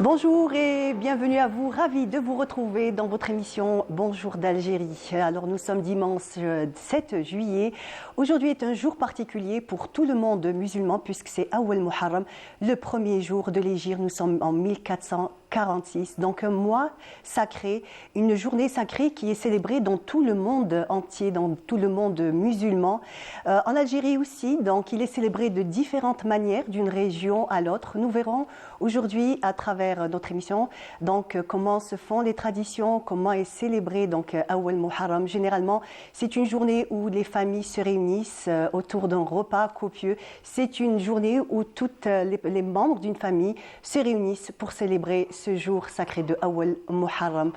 Bonjour et bienvenue à vous, ravi de vous retrouver dans votre émission Bonjour d'Algérie. Alors nous sommes dimanche 7 juillet. Aujourd'hui est un jour particulier pour tout le monde musulman puisque c'est Awal Muharram, le premier jour de l'hégire. Nous sommes en 1446, donc un mois sacré, une journée sacrée qui est célébrée dans tout le monde entier, dans tout le monde musulman. En Algérie aussi, donc il est célébré de différentes manières d'une région à l'autre. Nous verrons aujourd'hui à travers notre émission donc comment se font les traditions, comment est célébré donc Awal Muharram. Généralement, c'est une journée où les familles se réunissent autour d'un repas copieux. C'est une journée où toutes les membres d'une famille se réunissent pour célébrer ce jour sacré de Awal Muharram.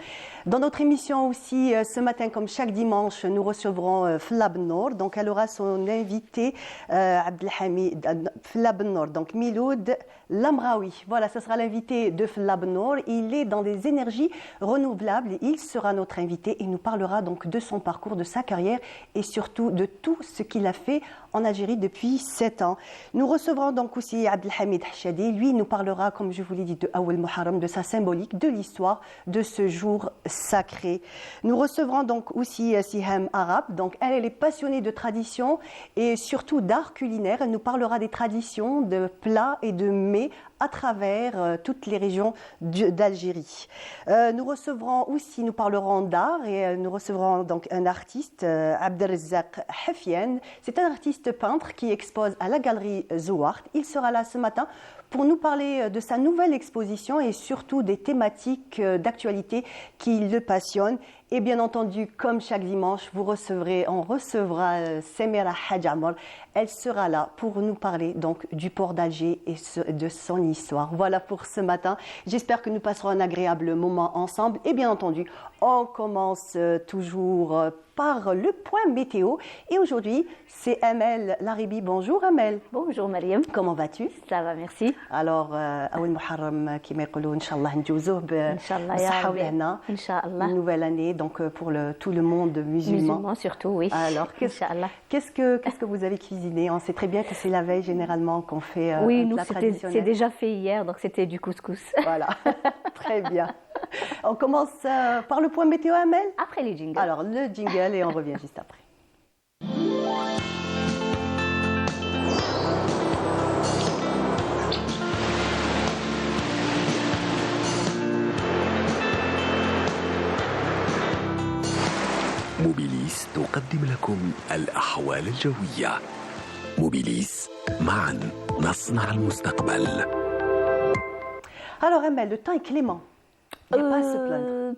Dans notre émission aussi, ce matin, comme chaque dimanche, nous recevrons Fla Bennour. Donc, elle aura son invité Abdelhamid Fla Bennour, donc Miloud Lamraoui. Voilà, ce sera l'invité de Fla Bennour. Il est dans des énergies renouvelables. Il sera notre invité et nous parlera donc de son parcours, de sa carrière et surtout de tout ce qu'il a fait en Algérie depuis 7 ans. Nous recevrons donc aussi Abdelhamid Hachadi. Lui, nous parlera, comme je vous l'ai dit, de Awal Muharram, de sa symbolique, de l'histoire de ce jour sacré. Nous recevrons donc aussi Siham Arab. Donc, elle est passionnée de tradition et surtout d'art culinaire. Elle nous parlera des traditions, de plats et de mets à travers toutes les régions d'Algérie. Nous recevrons aussi, nous parlerons d'art et nous recevrons donc un artiste, Abdelrezzaq Hafian. C'est un artiste peintre qui expose à la galerie Zouart. Il sera là ce matin pour nous parler de sa nouvelle exposition et surtout des thématiques d'actualité qui le passionnent. Et bien entendu, comme chaque dimanche, on recevra Semira Hadjamor. Elle sera là pour nous parler donc du port d'Alger et de son histoire. Voilà pour ce matin. J'espère que nous passerons un agréable moment ensemble. Et bien entendu, on commence toujours par le point météo. Et aujourd'hui, c'est Amel Laribi. Bonjour Amel. Bonjour Mariam. Comment vas-tu? Ça va, merci. Alors, Awal Muharram, qui m'écoule, Inch'Allah, Inch'Allah, Inch'Allah. Une nouvelle année, donc pour tout le monde musulman. Musulman surtout, oui. Alors, qu'est-ce que vous avez cuisiné? On sait très bien que c'est la veille généralement qu'on fait oui, un nous, plat traditionnel. c'est déjà fait hier, donc c'était du couscous. Voilà, très bien. On commence par le point météo, Amel? Après les jingles. Alors, le jingle et on revient juste après. موبيليس تقدم لكم الأحوال الجوية. موبيليس، معا نصنع المستقبل. Alors, Amel, le temps est clément. Il n'y a pas à se plaindre.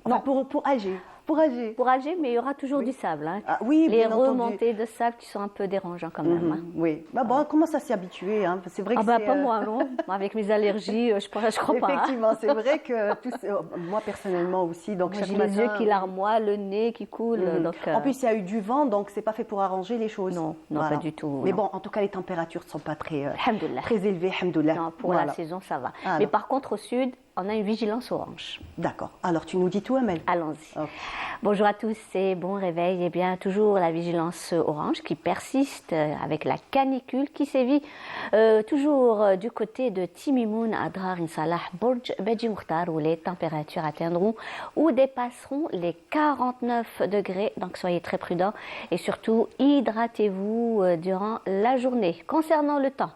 Non. Pour Alger. Pour Alger. Pour Alger, mais il y aura toujours du sable. Hein. Ah, oui, les bien remontées entendu. de sable qui sont un peu dérangeants quand même. Hein. Oui. Bah bon, on commence à s'y habituer. Hein. C'est vrai que Pas moi, non. Avec mes allergies, je crois pas. Effectivement, c'est vrai que moi personnellement aussi. Donc, J'ai les yeux qui larmoient, le nez qui coule. Donc, En plus, il y a eu du vent, donc c'est pas fait pour arranger les choses. Non, voilà. Pas du tout. Mais non. bon, en tout cas, les températures ne sont pas très élevées. Non, pour la saison, ça va. Alors. Mais par contre, au sud, on a une vigilance orange. D'accord. Alors, tu nous dis tout, Amel? Allons-y. Okay. Bonjour à tous et bon réveil. Eh bien, toujours la vigilance orange qui persiste avec la canicule qui sévit toujours du côté de Timimoun, Adrar, Insalah, Borj, Beji Moukhtar, où les températures atteindront ou dépasseront les 49 degrés. Donc, soyez très prudents et surtout, hydratez-vous durant la journée. Concernant le temps,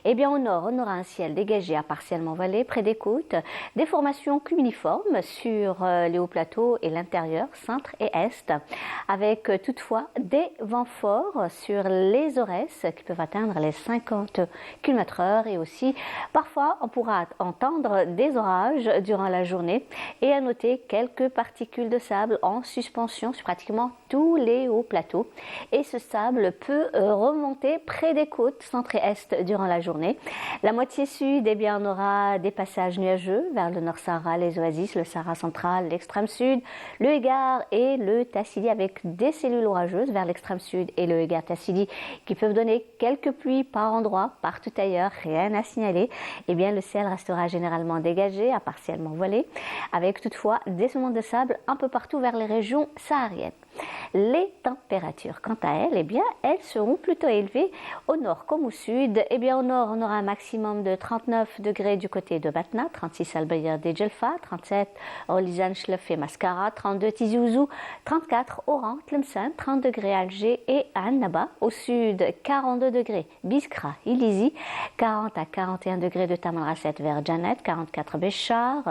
eh bien, au nord, on aura un ciel dégagé à partiellement voilé près des côtes. Des formations cumuliformes sur les hauts plateaux et l'intérieur, centre et est, avec toutefois des vents forts sur les Aurès qui peuvent atteindre les 50 km/h et aussi parfois on pourra entendre des orages durant la journée et à noter quelques particules de sable en suspension sur pratiquement tous les hauts plateaux et ce sable peut remonter près des côtes centre et est durant la journée. La moitié sud, eh bien, on aura des passages nuageux vers le Nord Sahara, les oasis, le Sahara central, l'extrême sud, le Hégard et le Tassili avec des cellules orageuses vers l'extrême sud et le Hégard Tassili qui peuvent donner quelques pluies par endroit, partout ailleurs, rien à signaler. Eh bien, le ciel restera généralement dégagé à partiellement voilé avec toutefois des sements de sable un peu partout vers les régions sahariennes. Les températures, quant à elles, eh bien, elles seront plutôt élevées au nord comme au sud. Eh bien, au nord, on aura un maximum de 39 degrés du côté de Batna, 36 à Al-Bayr de Djelfa, 37 Olizan, Chlef et Mascara, 32 Tizi Ouzou, 34 Oran, Tlemcen, 30 degrés Alger et Annaba. Au sud, 42 degrés Biskra, Ilizi, 40 à 41 degrés de Tamanrasset vers Janet, 44 Béchar,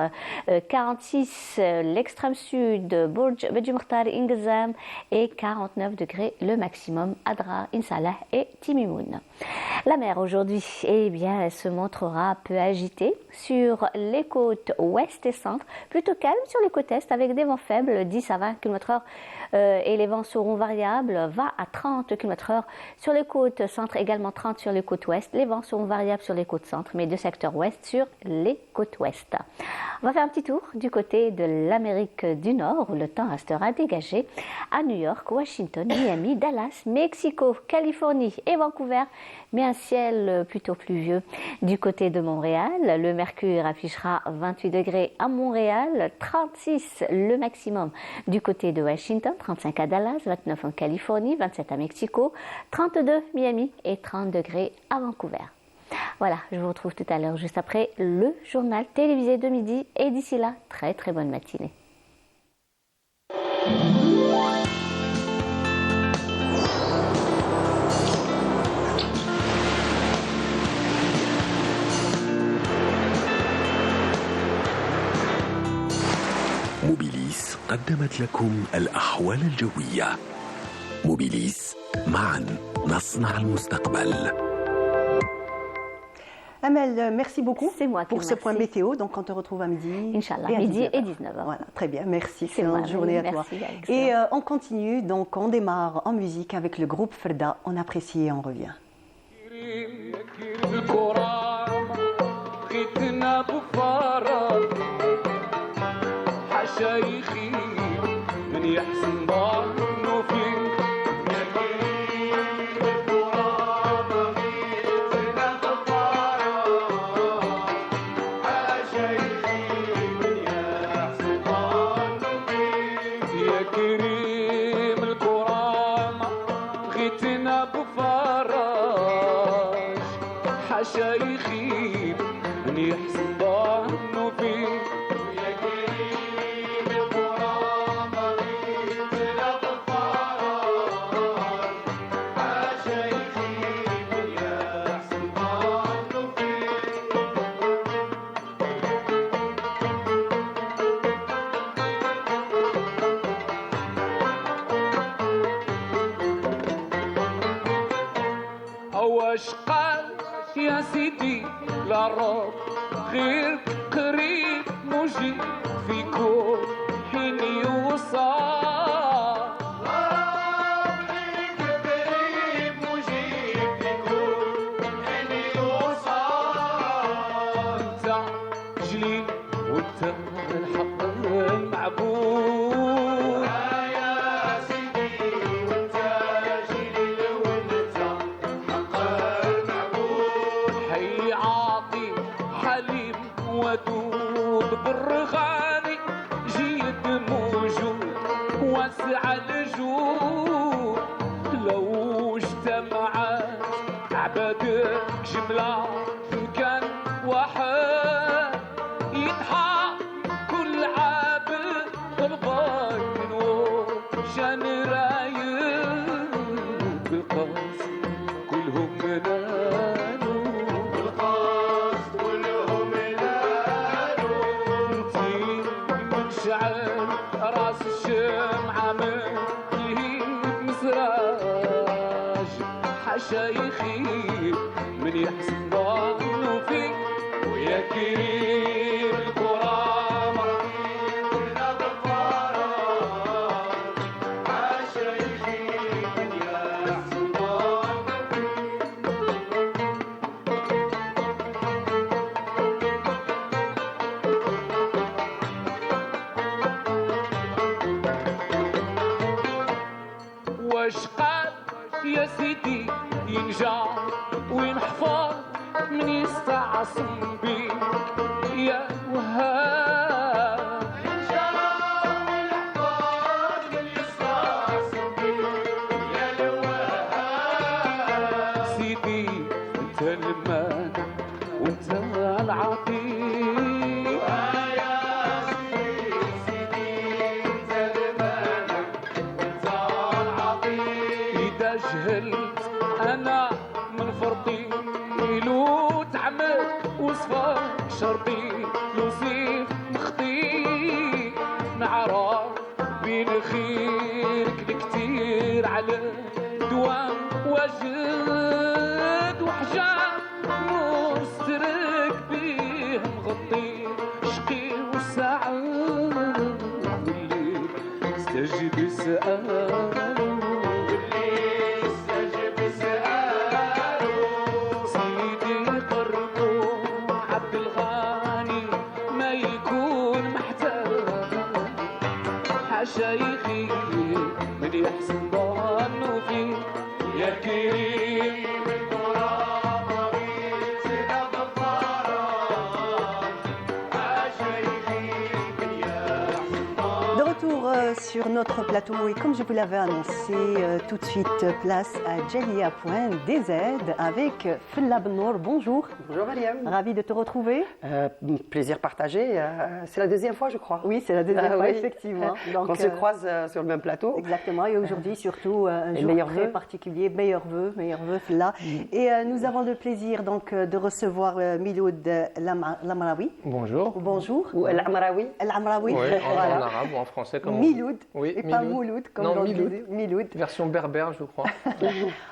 46 l'extrême sud, Bourj, Bedjumkhtar, Ingezam et 49 degrés le maximum Adrar, Insalah et Timimoun. La mer aujourd'hui, eh bien, elle se montrera peu agitée sur les côtes ouest et centre, plutôt calme sur les côtes est avec des vents faibles, 10 à 20 km/h et les vents seront variables, 20 à 30 km/h sur les côtes centre, également 30 sur les côtes ouest. Les vents seront variables sur les côtes centre, mais de secteur ouest sur les côtes ouest. On va faire un petit tour du côté de l'Amérique du Nord où le temps restera dégagé à New York, Washington, Miami, Dallas, Mexico, Californie et Vancouver, mais un ciel plutôt pluvieux. Du côté de Montréal, le mercure affichera 28 degrés à Montréal, 36 le maximum. Du côté de Washington, 35 à Dallas, 29 en Californie, 27 à Mexico, 32 Miami et 30 degrés à Vancouver. Voilà, je vous retrouve tout à l'heure juste après le journal télévisé de midi et d'ici là, très très bonne matinée. موبيليس قدمت لكم الأحوال الجوية. موبيليس، معا نصنع المستقبل. Amel, merci beaucoup pour ce merci. point météo. Donc, on te retrouve à midi. Inch'Allah, midi et 19h. Voilà, très bien, merci. Excellente journée à toi. Merci, et on continue, donc on démarre en musique avec le groupe Ferda. On apprécie et on revient. شيخي من يحسن ظنه فيك يا كريم التراب غيثنا غفارا شيخي من يحسن ظنه فيك يا كريم الكرام غيثنا بفراش شيخي من يحسن ظنه فيك واش قال يا سيدي لا رب غير قريب مجيب في كل حين يوصل قريب مجيب في كل حين يوصل انت جليل وانت الحق المعبود يا سيدي وانت جليل وانت حليم ودود بالرغاني جيد موجود واسع الجود لو اجتمعت عبادك جملة في مكان واحد يضحى كل عابد قلبك نور جان رايد بالقصد كلهم منالو راس الشمعة من يهيب مسراج حشايخي من يحسن ظنه فيك ويا كريم الكرام رحيم الأغفار حشايخي يا سيدي ينجر وينحفر من يستعصم بيك يا وهاب ينجر وينحفر من يستعصم بيك يا الوهاب سيدي انت المانع وانت العطية جهلت انا من فرطي لو تعمد وصفر شرطي لو سيف مخطي نعرف بين خيرك الكتير على دوام وجد وحجاب مسترك بيه مغطي شقي وسعاد والليل استجب سأل شيخي من يحسن ظنه فيه يا كريم De retour sur notre plateau et comme je vous l'avais annoncé, tout de suite place à Djelia.dz avec Fella Benour. Bonjour. Bonjour Mariam. Ravi de te retrouver. Plaisir partagé. C'est la deuxième fois, je crois. Oui, c'est la deuxième fois, oui. effectivement. Donc, on se croise sur le même plateau. Exactement. Et aujourd'hui, surtout, un jour meilleurs très vœux. particulier. Meilleurs vœux, Fella. Et nous avons le plaisir donc de recevoir Miloud Lamraoui. Bonjour. Bonjour. Ou El Amraoui. El Amraoui. Oui, en Voilà. arabe ou en français comme Miloud. Oui, et pas Miloud. Mouloud, comme Non, l'on Miloud. disait. Miloud. Version berbère, je crois.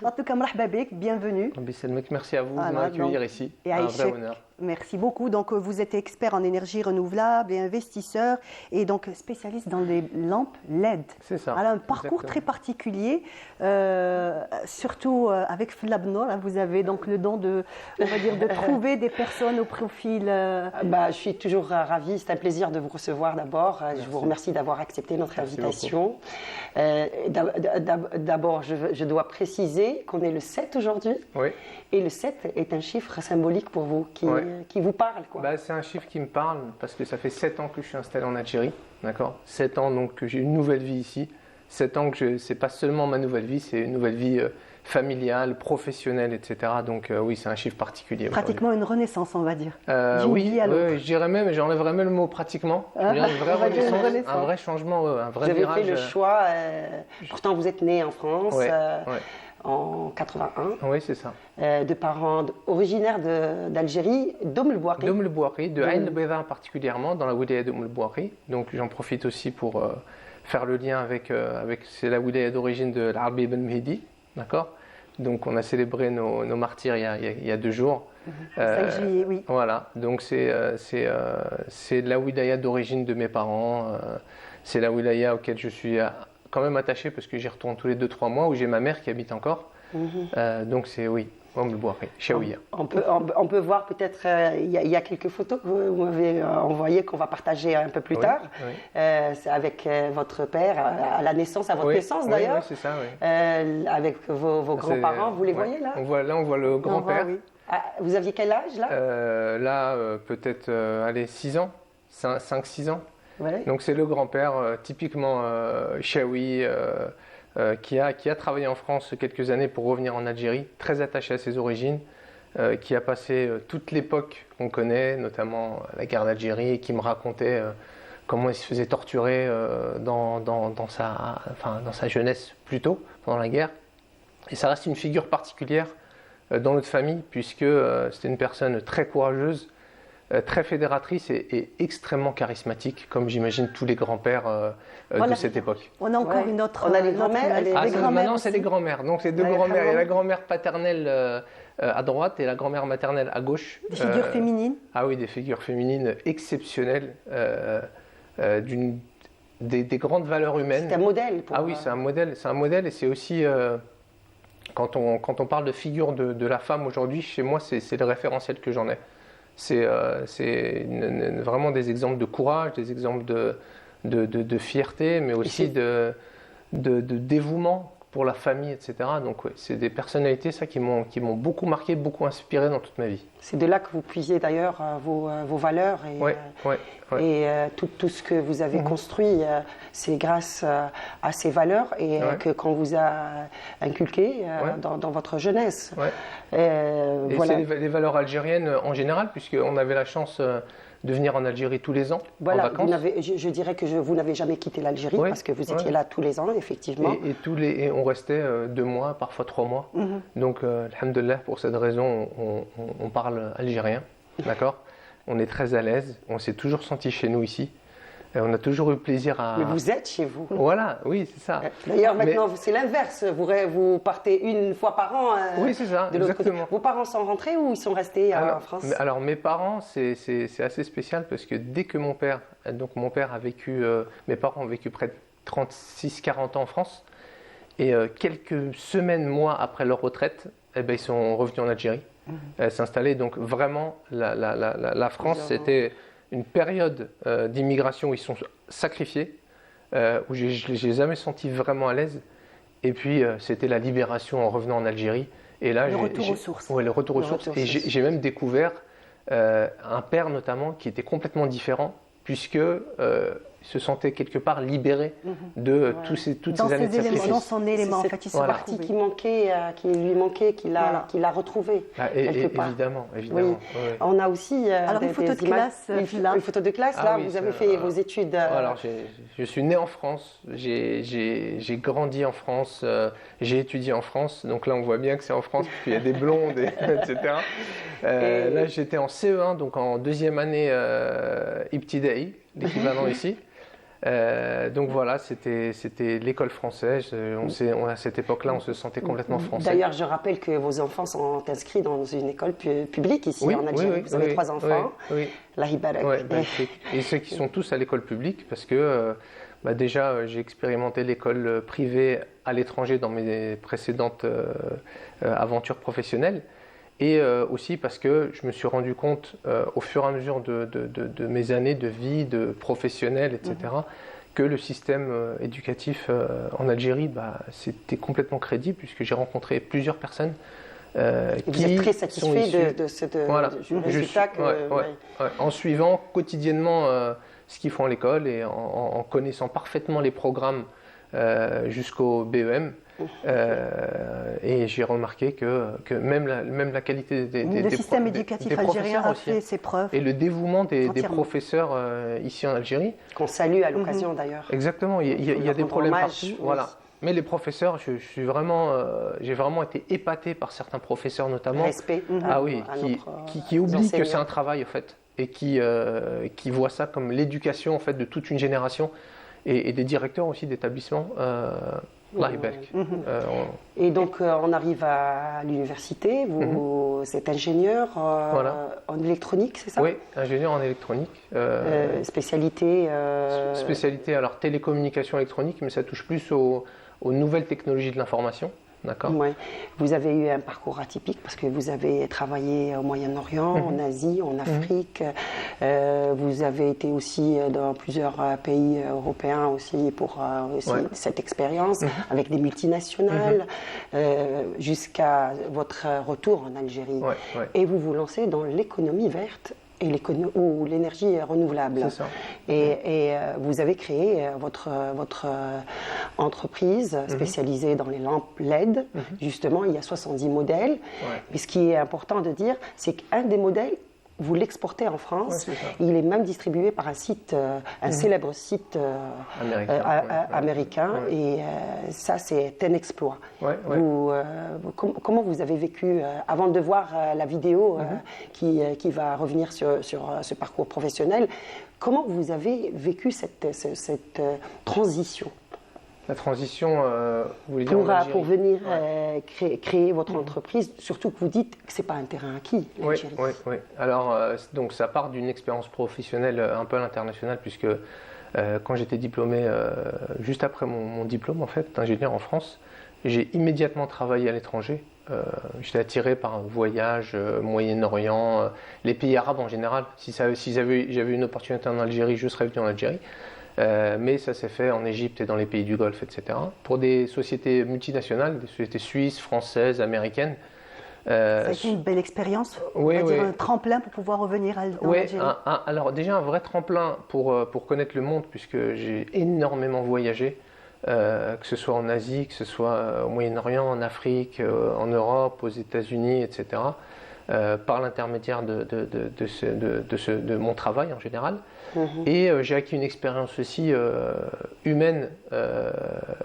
En tout cas, marhaba bik, bienvenue. Merci à vous de Voilà, m'accueillir donc, ici. et Un Aïchek, vrai honneur. merci beaucoup. Donc, vous êtes expert en énergie renouvelable et investisseur et donc spécialiste dans les lampes LED. C'est ça. Alors, un parcours exactement. très particulier, surtout avec Flabnor. Vous avez donc le don de, on va dire, de trouver des personnes au profil. Je suis toujours ravie. C'est un plaisir de vous recevoir d'abord. Je vous remercie d'avoir accepté notre invitation. D'abord, je dois préciser qu'on est le 7 aujourd'hui. Oui. Et le 7 est un chiffre symbolique pour vous, Ouais. qui vous parle, quoi. C'est un chiffre qui me parle parce que ça fait 7 ans que je suis installé en Algérie. D'accord. 7 ans donc que j'ai une nouvelle vie ici. 7 ans que c'est pas seulement ma nouvelle vie, c'est une nouvelle vie familiale, professionnelle, etc. Donc oui, c'est un chiffre particulier. Pratiquement une renaissance, on va dire. Oui, vie à l'autre. je dirais même, j'enlèverais même le mot pratiquement. Je dirais une vraie on va dire une renaissance, renaissance. un vrai changement, un Vous vrai avez virage. fait le choix. Pourtant, vous êtes né en France. Ouais, En 81, Oui, c'est ça. de parents originaires d'Algérie, d'Oum el Bouakhi. D'Oum el Bouakhi, de Ain el Bayda particulièrement, dans la wilaya d'Oum el Bouakhi. Donc j'en profite aussi pour faire le lien avec c'est la wilaya d'origine de l'Arbi Ben Mehdi, d'accord. Donc on a célébré nos martyrs il y a 2 jours. 5 juillet, oui. Voilà, donc c'est la wilaya d'origine de mes parents. C'est la wilaya auquel je suis quand même attaché parce que j'y retourne tous les 2-3 mois, où j'ai ma mère qui habite encore. Donc c'est oui, Oum el Bouakhi, Chaouia. On peut voir peut-être, il y a quelques photos que vous m'avez envoyées qu'on va partager un peu plus tard. Oui. C'est avec votre père, à la naissance, à votre naissance Oui, d'ailleurs. oui, c'est ça, oui. Avec vos grands-parents, vous les voyez là? On voit le grand-père. oui. Vous aviez quel âge là? Peut-être, allez, 6 ans, 5-6 ans. Ouais. Donc c'est le grand-père, typiquement Chaoui, qui a travaillé en France quelques années pour revenir en Algérie, très attaché à ses origines, qui a passé toute l'époque qu'on connaît, notamment la guerre d'Algérie, et qui me racontait comment il se faisait torturer dans sa jeunesse plutôt, pendant la guerre. Et ça reste une figure particulière dans notre famille, puisque c'était une personne très courageuse, très fédératrice et extrêmement charismatique, comme j'imagine tous les grands-pères de cette époque. On a encore une autre. On a les une autre grands-mères, image. les- Ah, Les grands-mères maintenant, c'est aussi. les grands-mères. Donc, c'est 2 Ouais, grands-mères. Il y a vraiment. la grand-mère paternelle à droite et la grand-mère maternelle à gauche. Des figures féminines. Ah oui, des figures féminines exceptionnelles, des grandes valeurs humaines. C'est un modèle pour Ah oui, c'est un modèle et c'est aussi, quand on parle de figure de la femme aujourd'hui, chez moi, c'est le référentiel que j'en ai. C'est vraiment des exemples de courage, des exemples de fierté, mais aussi de dévouement pour la famille, etc. Donc ouais, c'est des personnalités ça qui m'ont beaucoup marqué, beaucoup inspiré dans toute ma vie. C'est de là que vous puisiez d'ailleurs vos valeurs et, Ouais, ouais, ouais. et tout ce que vous avez construit, c'est grâce à ces valeurs et Ouais. que qu'on vous a inculqué Ouais. dans votre jeunesse. Ouais. Et Voilà. c'est les valeurs algériennes en général, puisqu'on avait la chance de venir en Algérie tous les ans Voilà, en vacances. je dirais que vous n'avez jamais quitté l'Algérie Oui, parce que vous étiez ouais. là tous les ans, effectivement. Et on restait 2 mois, parfois 3 mois. Donc, alhamdoulilah, pour cette raison, on parle algérien, d'accord? On est très à l'aise, on s'est toujours senti chez nous ici. Et on a toujours eu plaisir à... Mais vous êtes chez vous. Voilà, oui, c'est ça. D'ailleurs, Mais- maintenant, c'est l'inverse. Vous partez une fois par an Oui, c'est ça, de l'autre côté. exactement. Vos parents sont rentrés ou ils sont restés en France? Alors, mes parents, c'est assez spécial parce que dès que mon père a vécu, mes parents ont vécu près de 36-40 ans en France, et quelques semaines, mois après leur retraite, eh ben, ils sont revenus en Algérie, s'installer. Donc vraiment, la France, c'était une période d'immigration où ils sont sacrifiés, où je ne les ai jamais sentis vraiment à l'aise. Et puis, c'était la libération en revenant en Algérie. Et là, Le retour aux sources. Ouais, le retour aux Le sources. retour aux Et sources. j'ai même découvert un père notamment qui était complètement différent, puisque se sentait quelque part libéré de toutes Dans ces années de ses éléments, sacrifice. dans son élément, en C'est fait, il se Voilà. partie retrouvait. qui manquait, qui lui manquait, qu'il a retrouvé Ah, quelque part. évidemment, Oui. évidemment. Ouais. On a aussi Alors, une photo de classe, là. Une photo de classe, Ah là, oui, vous ça, avez fait vos études. Alors, je suis né en France, j'ai grandi en France, j'ai étudié en France, donc là on voit bien que c'est en France, puis il y a des blondes, etc. Là j'étais en CE1, donc en 2e année Ibtidaï, l'équivalent ici. Donc voilà, c'était l'école française. À cette époque-là, on se sentait complètement français. D'ailleurs, je rappelle que vos enfants sont inscrits dans une école publique ici Oui, en Algérie. Vous avez 3 enfants. Oui, La Hibarak. ouais, et ceux qui sont tous à l'école publique, parce que déjà, j'ai expérimenté l'école privée à l'étranger dans mes précédentes aventures professionnelles. Et aussi parce que je me suis rendu compte au fur et à mesure de mes années de vie, de professionnel, etc., que le système éducatif en Algérie, c'était complètement crédible, puisque j'ai rencontré plusieurs personnes Vous qui êtes très sont satisfait issues- de ce Voilà. du résultat que. Ouais, en suivant quotidiennement ce qu'ils font à l'école et en connaissant parfaitement les programmes jusqu'au BEM. Et j'ai remarqué que même la qualité Le système éducatif des algérien professeurs a aussi, fait ses preuves. et le dévouement des Entièrement. professeurs ici en Algérie. Qu'on salue à l'occasion d'ailleurs. Exactement, il y a leur des rendre problèmes hommage, partout. oui. Voilà. Mais les professeurs, j'ai vraiment été épaté par certains professeurs notamment. Respect. Ah oui, à qui oublient que enseignants. c'est un travail en fait, et qui voient ça comme l'éducation en fait de toute une génération, et des directeurs aussi d'établissements. Allah يبارك. Et donc, on arrive à l'université. Vous êtes ingénieur Voilà. en électronique, c'est ça? Oui, ingénieur en électronique. Spécialité. Spécialité alors télécommunication électronique, mais ça touche plus aux nouvelles technologies de l'information. D'accord. Ouais. Vous avez eu un parcours atypique parce que vous avez travaillé au Moyen-Orient, en Asie, en Afrique. Vous avez été aussi dans plusieurs pays européens aussi pour cette expérience avec des multinationales jusqu'à votre retour en Algérie. Ouais, ouais. Et vous vous lancez dans l'économie verte et ou l'énergie renouvelable. C'est ça. Et vous avez créé votre entreprise spécialisée dans les lampes LED. Justement, il y a 70 modèles. Ouais. Mais ce qui est important de dire, c'est qu'un des modèles, vous l'exportez en France. Ouais, c'est ça. Il est même distribué par un site, un célèbre site américain. Ouais. Et ça, c'est un exploit. Ouais, ouais. Comment vous avez vécu, avant de voir la vidéo qui va revenir sur ce parcours professionnel, comment vous avez vécu cette transition La transition, vous voulez dire en Algérie? pour venir créer votre entreprise, surtout que vous dites que ce n'est pas un terrain acquis, Oui, l'Algérie. oui, oui. Alors, donc ça part d'une expérience professionnelle un peu à l'international, puisque quand j'étais diplômé, juste après mon diplôme en fait, d'ingénieur en France, j'ai immédiatement travaillé à l'étranger. J'étais attiré par un voyage Moyen-Orient, les pays arabes en général. Si j'avais une opportunité en Algérie, je serais venu en Algérie. Mais ça s'est fait en Égypte et dans les pays du Golfe, etc. Pour des sociétés multinationales, des sociétés suisses, françaises, américaines. Ça a été une belle expérience, Oui, on va dire oui. un tremplin pour pouvoir revenir en Oui, Algérie. alors déjà un vrai tremplin pour connaître le monde, puisque j'ai énormément voyagé, que ce soit en Asie, que ce soit au Moyen-Orient, en Afrique, en Europe, aux États-Unis, etc., par l'intermédiaire de mon travail en général. Et j'ai acquis une expérience aussi humaine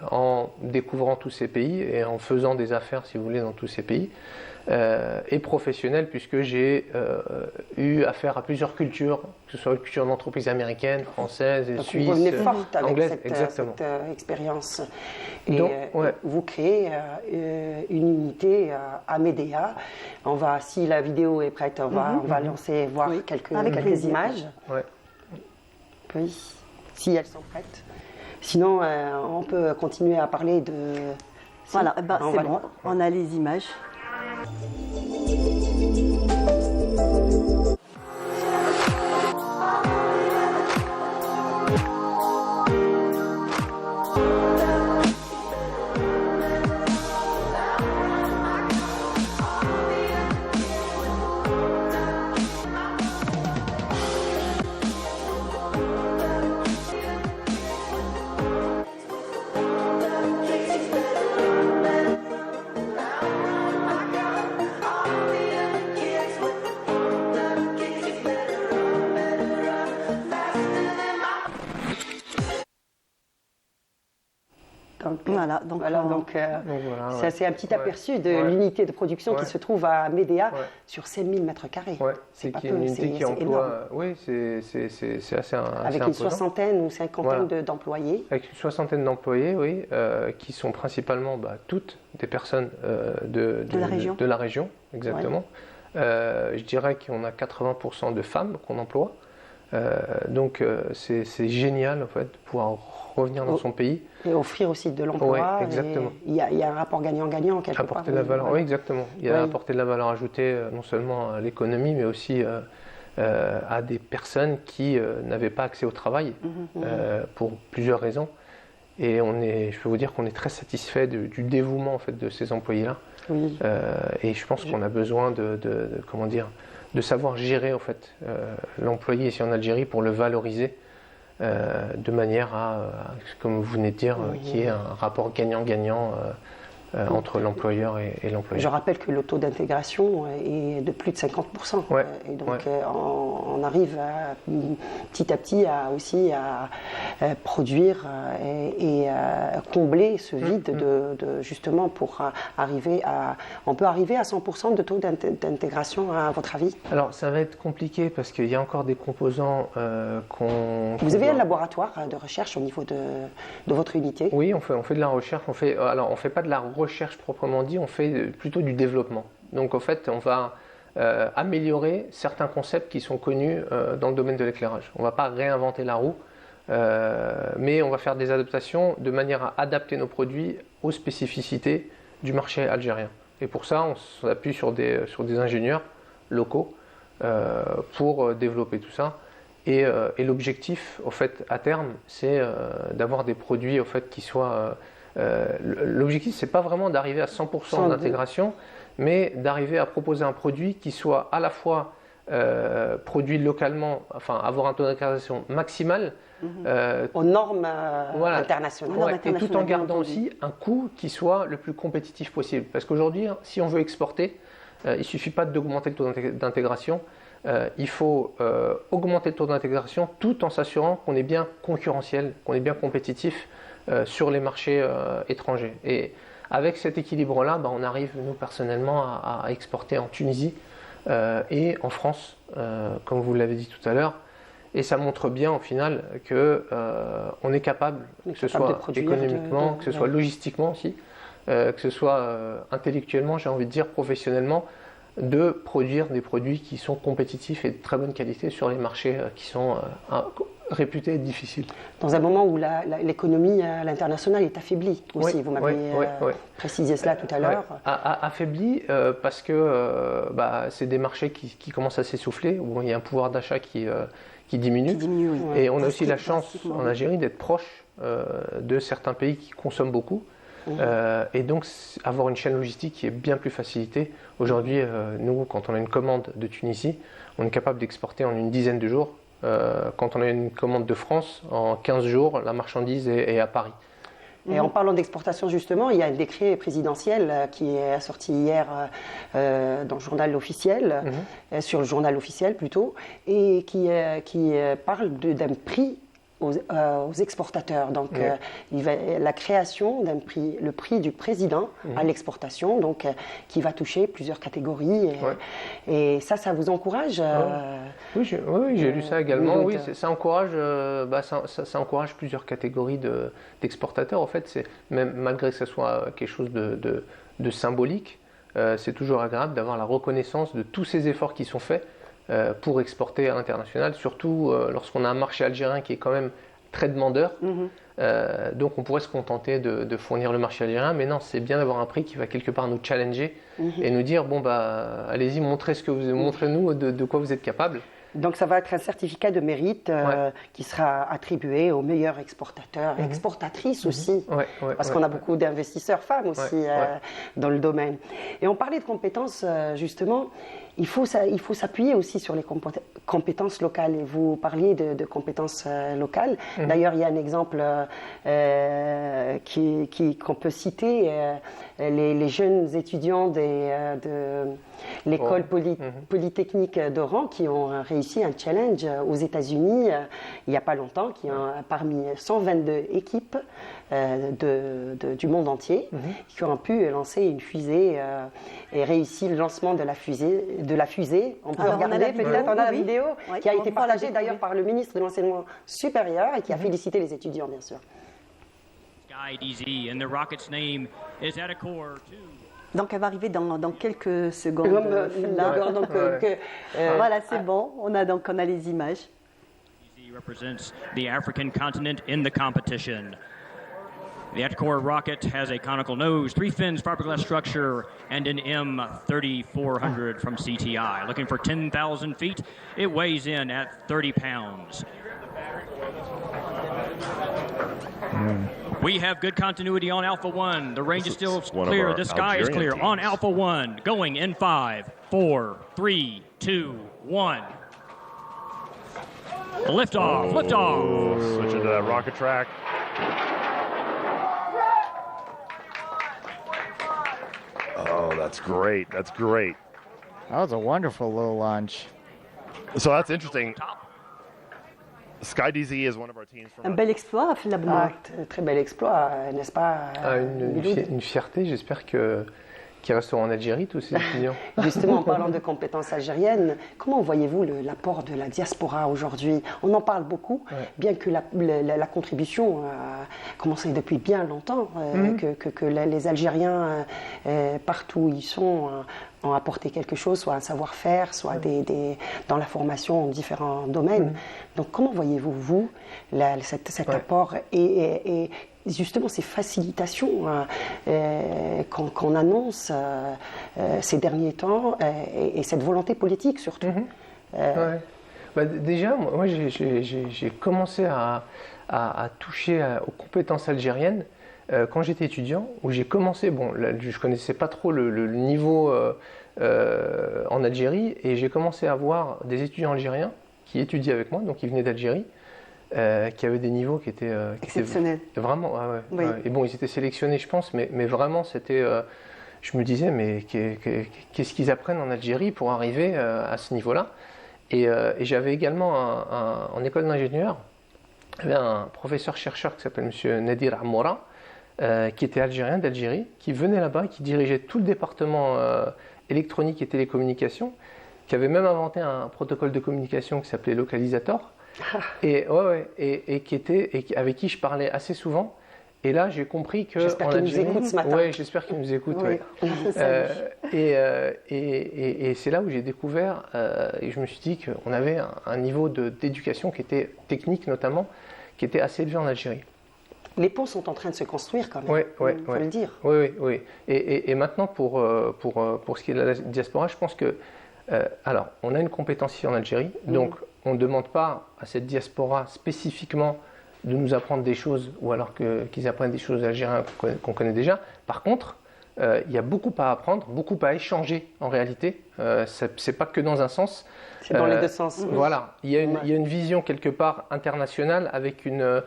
en découvrant tous ces pays et en faisant des affaires, si vous voulez, dans tous ces pays. Et professionnelle, puisque j'ai eu affaire à plusieurs cultures, que ce soit une culture d'entreprise américaine, française et Donc suisse, vous revenez forte avec anglaise, cette, exactement. cette expérience. Et Donc, ouais. vous créez une unité à Médéa. Si la vidéo est prête, on va lancer, voir Oui, quelques avec plaisir. images. Ouais. Oui, si elles sont prêtes. Sinon, on peut continuer à parler de... Si, Voilà, eh ben, on c'est va- bon, on a les images. Donc, Voilà, donc, voilà, on- donc, Donc voilà, ça, ouais. c'est un petit Ouais. aperçu de Ouais. l'unité de production qui Ouais. se trouve à Médéa Ouais. sur 5000 mètres carrés. Ouais, C'est pas qui peu, est une unité c'est qui c'est énorme. emploie. Oui, c'est assez Avec une imposant. soixantaine ou cinquantaine Voilà. d'employés. Avec une soixantaine d'employés, oui, qui sont principalement toutes des personnes De la région. De la région, exactement. Je dirais qu'on a 80% de femmes qu'on emploie. Donc c'est génial en fait de pouvoir revenir dans Oh. son pays, Et offrir aussi de l'emploi. Ouais, et exactement. Il y a un rapport gagnant-gagnant quelque part. apporter de la valeur. Voilà. Oui, exactement. Il y a Ouais. apporter de la valeur ajoutée non seulement à l'économie, mais aussi à des personnes qui n'avaient pas accès au travail pour plusieurs raisons. Et je peux vous dire qu'on est très satisfait du dévouement en fait de ces employés-là. Oui. Et je pense qu'on a besoin comment dire, de savoir gérer en fait l'employé ici en Algérie pour le valoriser de manière comme vous venez de dire, qu'il y ait un rapport gagnant-gagnant entre l'employeur et l'employé. Je rappelle que le taux d'intégration est de plus de 50%. Ouais, Et donc, ouais. on arrive petit à petit à produire et à combler ce vide justement pour arriver à... On peut arriver à 100% de taux d'intégration, à votre avis? Alors ça va être compliqué parce qu'il y a encore des composants qu'on... Vous avez un laboratoire de recherche au niveau de votre unité? Oui, on fait de la recherche. On fait pas de la recherche proprement dit, on fait plutôt du développement. Donc en fait, on va améliorer certains concepts qui sont connus dans le domaine de l'éclairage. On ne va pas réinventer la roue, mais on va faire des adaptations de manière à adapter nos produits aux spécificités du marché algérien. Et pour ça, on s'appuie sur des ingénieurs locaux pour développer tout ça. Et l'objectif, au fait, à terme, c'est d'avoir des produits, au fait, qui soient... l'objectif, c'est pas vraiment d'arriver à 100% d'intégration, mais d'arriver à proposer un produit qui soit à la fois produit localement, enfin avoir un taux d'intégration maximal, aux normes internationales. ouais, et tout en bien gardant entendu. aussi un coût qui soit le plus compétitif possible. Parce qu'aujourd'hui, si on veut exporter, il ne suffit pas d'augmenter le taux d'intégration, il faut augmenter le taux d'intégration tout en s'assurant qu'on est bien concurrentiel, qu'on est bien compétitif sur les marchés étrangers. Et avec cet équilibre-là, on arrive, nous personnellement, à exporter en Tunisie et en France, comme vous l'avez dit tout à l'heure. Et ça montre bien au final qu'on est capable, que ce soit économiquement, que ce soit logistiquement aussi, que ce soit intellectuellement, j'ai envie de dire professionnellement, de produire des produits qui sont compétitifs et de très bonne qualité sur les marchés qui sont réputé être difficile. Dans un moment où l'économie à l'international est affaiblie aussi, Oui, vous m'avez précisé cela tout à l'heure. Affaiblie parce que c'est des marchés qui commencent à s'essouffler, où il y a un pouvoir d'achat qui diminue. Oui. Et on a aussi la chance en Algérie d'être proche de certains pays qui consomment beaucoup. Et donc avoir une chaîne logistique qui est bien plus facilitée. Aujourd'hui, nous, quand on a une commande de Tunisie, on est capable d'exporter en une dizaine de jours. Quand on a une commande de France, en 15 jours, la marchandise est à Paris. Et en parlant d'exportation, justement, il y a un décret présidentiel qui est sorti hier dans le journal officiel, sur le journal officiel plutôt, et qui parle d'un prix aux exportateurs. Donc, la création d'un prix, le prix du président à l'exportation, donc qui va toucher plusieurs catégories. Et ça vous encourage Oui, j'ai lu ça également. Oui, ça encourage, ça encourage plusieurs catégories d'exportateurs. En fait, même malgré que ce soit quelque chose de symbolique, c'est toujours agréable d'avoir la reconnaissance de tous ces efforts qui sont faits pour exporter à l'international, surtout lorsqu'on a un marché algérien qui est quand même très demandeur. Donc on pourrait se contenter de fournir le marché algérien, mais non, c'est bien d'avoir un prix qui va quelque part nous challenger et nous dire, allez-y, montrez-nous de quoi vous êtes capable. Donc ça va être un certificat de mérite qui sera attribué aux meilleurs exportateurs, exportatrices aussi, parce qu'on a beaucoup d'investisseurs femmes aussi dans le domaine. Et on parlait de compétences, justement, il faut s'appuyer aussi sur les compétences locales. Et vous parliez de compétences locales. D'ailleurs, il y a un exemple qu'on peut citer, les jeunes étudiants de l'école polytechnique d'Oran qui ont réussi un challenge aux États-Unis il n'y a pas longtemps, qui ont parmi 122 équipes du monde entier qui ont pu lancer une fusée et réussir le lancement de la fusée. On peut regarder peut-être la vidéo qui a été partagée d'ailleurs par le ministre de l'Enseignement supérieur et qui a félicité les étudiants, bien sûr. SkyDZ and the rocket's name is at a core too. Donc elle va arriver dans quelques secondes. Voilà, c'est bon. On a les images. SkyDZ represents the African continent in the competition. The Atacor rocket has a conical nose, 3 fins, fiberglass structure, and an M3400 from CTI. Looking for 10,000 feet, it weighs in at 30 pounds. We have good continuity on Alpha 1. The range is still clear. The sky is clear on Alpha 1. Going in 5, 4, 3, 2, 1. Liftoff, liftoff. Switch into that rocket track. Oh, that's great. That's great. That was a wonderful little launch. So that's interesting. SkyDZ is one of our teams from Un bel exploit, finalement. Très bel exploit, n'est-ce pas une fierté, j'espère qui resteront en Algérie, tous ces étudiants. Justement, en parlant de compétences algériennes, comment voyez-vous l'apport de la diaspora aujourd'hui? On en parle beaucoup, bien que la contribution a commencé depuis bien longtemps, que les Algériens, partout où ils sont, ont apporté quelque chose, soit un savoir-faire, soit dans la formation en différents domaines. Donc comment voyez-vous, vous, cet apport et justement ces facilitations qu'on annonce ces derniers temps et cette volonté politique surtout Déjà, moi j'ai commencé à toucher aux compétences algériennes quand j'étais étudiant, où j'ai commencé, je ne connaissais pas trop le niveau en Algérie, et j'ai commencé à voir des étudiants algériens qui étudiaient avec moi, donc qui venaient d'Algérie, qui avaient des niveaux qui étaient exceptionnels. Vraiment, oui. Et bon, ils étaient sélectionnés, je pense, mais vraiment, c'était. Je me disais, mais qu'est-ce qu'ils apprennent en Algérie pour arriver à ce niveau-là? Et j'avais également en école d'ingénieur, il y avait un professeur-chercheur qui s'appelle M. Nadir Amoura, qui était algérien d'Algérie, qui venait là-bas, qui dirigeait tout le département électronique et télécommunications, qui avait même inventé un protocole de communication qui s'appelait Localisator, et avec qui je parlais assez souvent, Et là, j'ai compris que J'espère en qu'il nous Algérie, écoute ce matin. ouais, j'espère qu'il nous écoute. Oui. Ouais. Et c'est là où j'ai découvert, et je me suis dit qu'on avait un niveau d'éducation qui était technique notamment, qui était assez élevé en Algérie. Les ponts sont en train de se construire quand même. Ouais, Il faut le dire. Oui. Et maintenant, pour ce qui est de la diaspora, je pense que, alors, on a une compétence ici en Algérie, donc on ne demande pas à cette diaspora spécifiquement de nous apprendre des choses, ou alors qu'ils apprennent des choses algériennes qu'on connaît déjà. Par contre, il y a beaucoup à apprendre, beaucoup à échanger en réalité. C'est pas que dans un sens. C'est dans les deux sens. Voilà, il y a une vision quelque part internationale avec une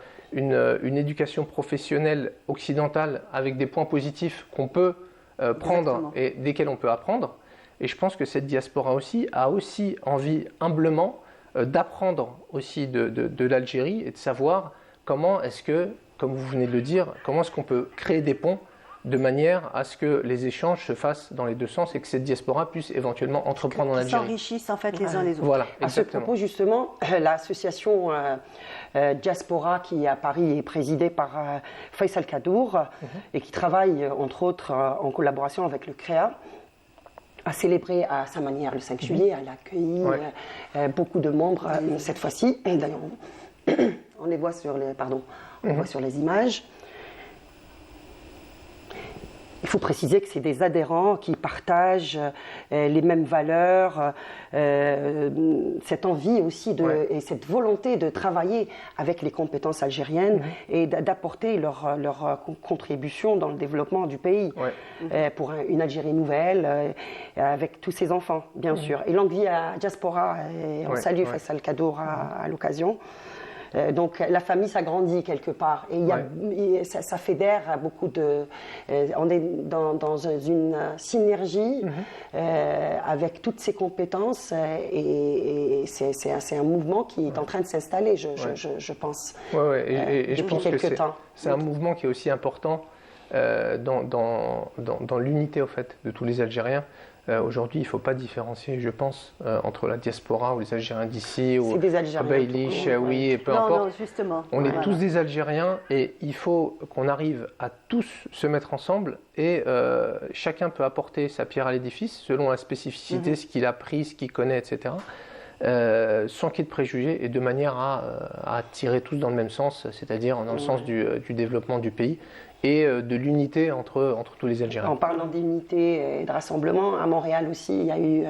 éducation professionnelle occidentale avec des points positifs qu'on peut prendre et desquels on peut apprendre. Et je pense que cette diaspora aussi a aussi envie humblement d'apprendre aussi de l'Algérie et de savoir comment est-ce que, comme vous venez de le dire, comment est-ce qu'on peut créer des ponts de manière à ce que les échanges se fassent dans les deux sens et que cette diaspora puisse éventuellement entreprendre en Algérie. S'enrichissent en fait les uns les autres. Voilà, À ce exactement. propos, justement, l'association Diaspora qui est à Paris est présidée par Faisal Kadour et qui travaille entre autres en collaboration avec le CREA, a célébré à sa manière le 5 juillet, elle a accueilli beaucoup de membres cette fois-ci. Et d'ailleurs, on les voit sur les images. Il faut préciser que c'est des adhérents qui partagent les mêmes valeurs, cette envie aussi et cette volonté de travailler avec les compétences algériennes et d'apporter leur contribution dans le développement du pays pour une Algérie nouvelle avec tous ses enfants, bien sûr. Et longue vie à Diaspora, et on salue Faisal Kadour à l'occasion. Donc la famille s'agrandit quelque part et ça fédère beaucoup de. On est dans une synergie avec toutes ces compétences et c'est un mouvement qui est en train de s'installer, je pense. Et je pense que c'est un temps. mouvement qui est aussi important dans l'unité au fait de tous les Algériens. Aujourd'hui, il ne faut pas différencier, je pense, entre la diaspora ou les Algériens d'ici, ou Baili, Chaoui, et peu importe. Non, justement. On est tous des Algériens et il faut qu'on arrive à tous se mettre ensemble et chacun peut apporter sa pierre à l'édifice selon la spécificité, ce qu'il a appris, ce qu'il connaît, etc. Sans qu'il y ait de préjugés et de manière à tirer tous dans le même sens, c'est-à-dire dans le sens du développement du pays et de l'unité entre tous les Algériens. En parlant d'unité et de rassemblement, à Montréal aussi, il y a eu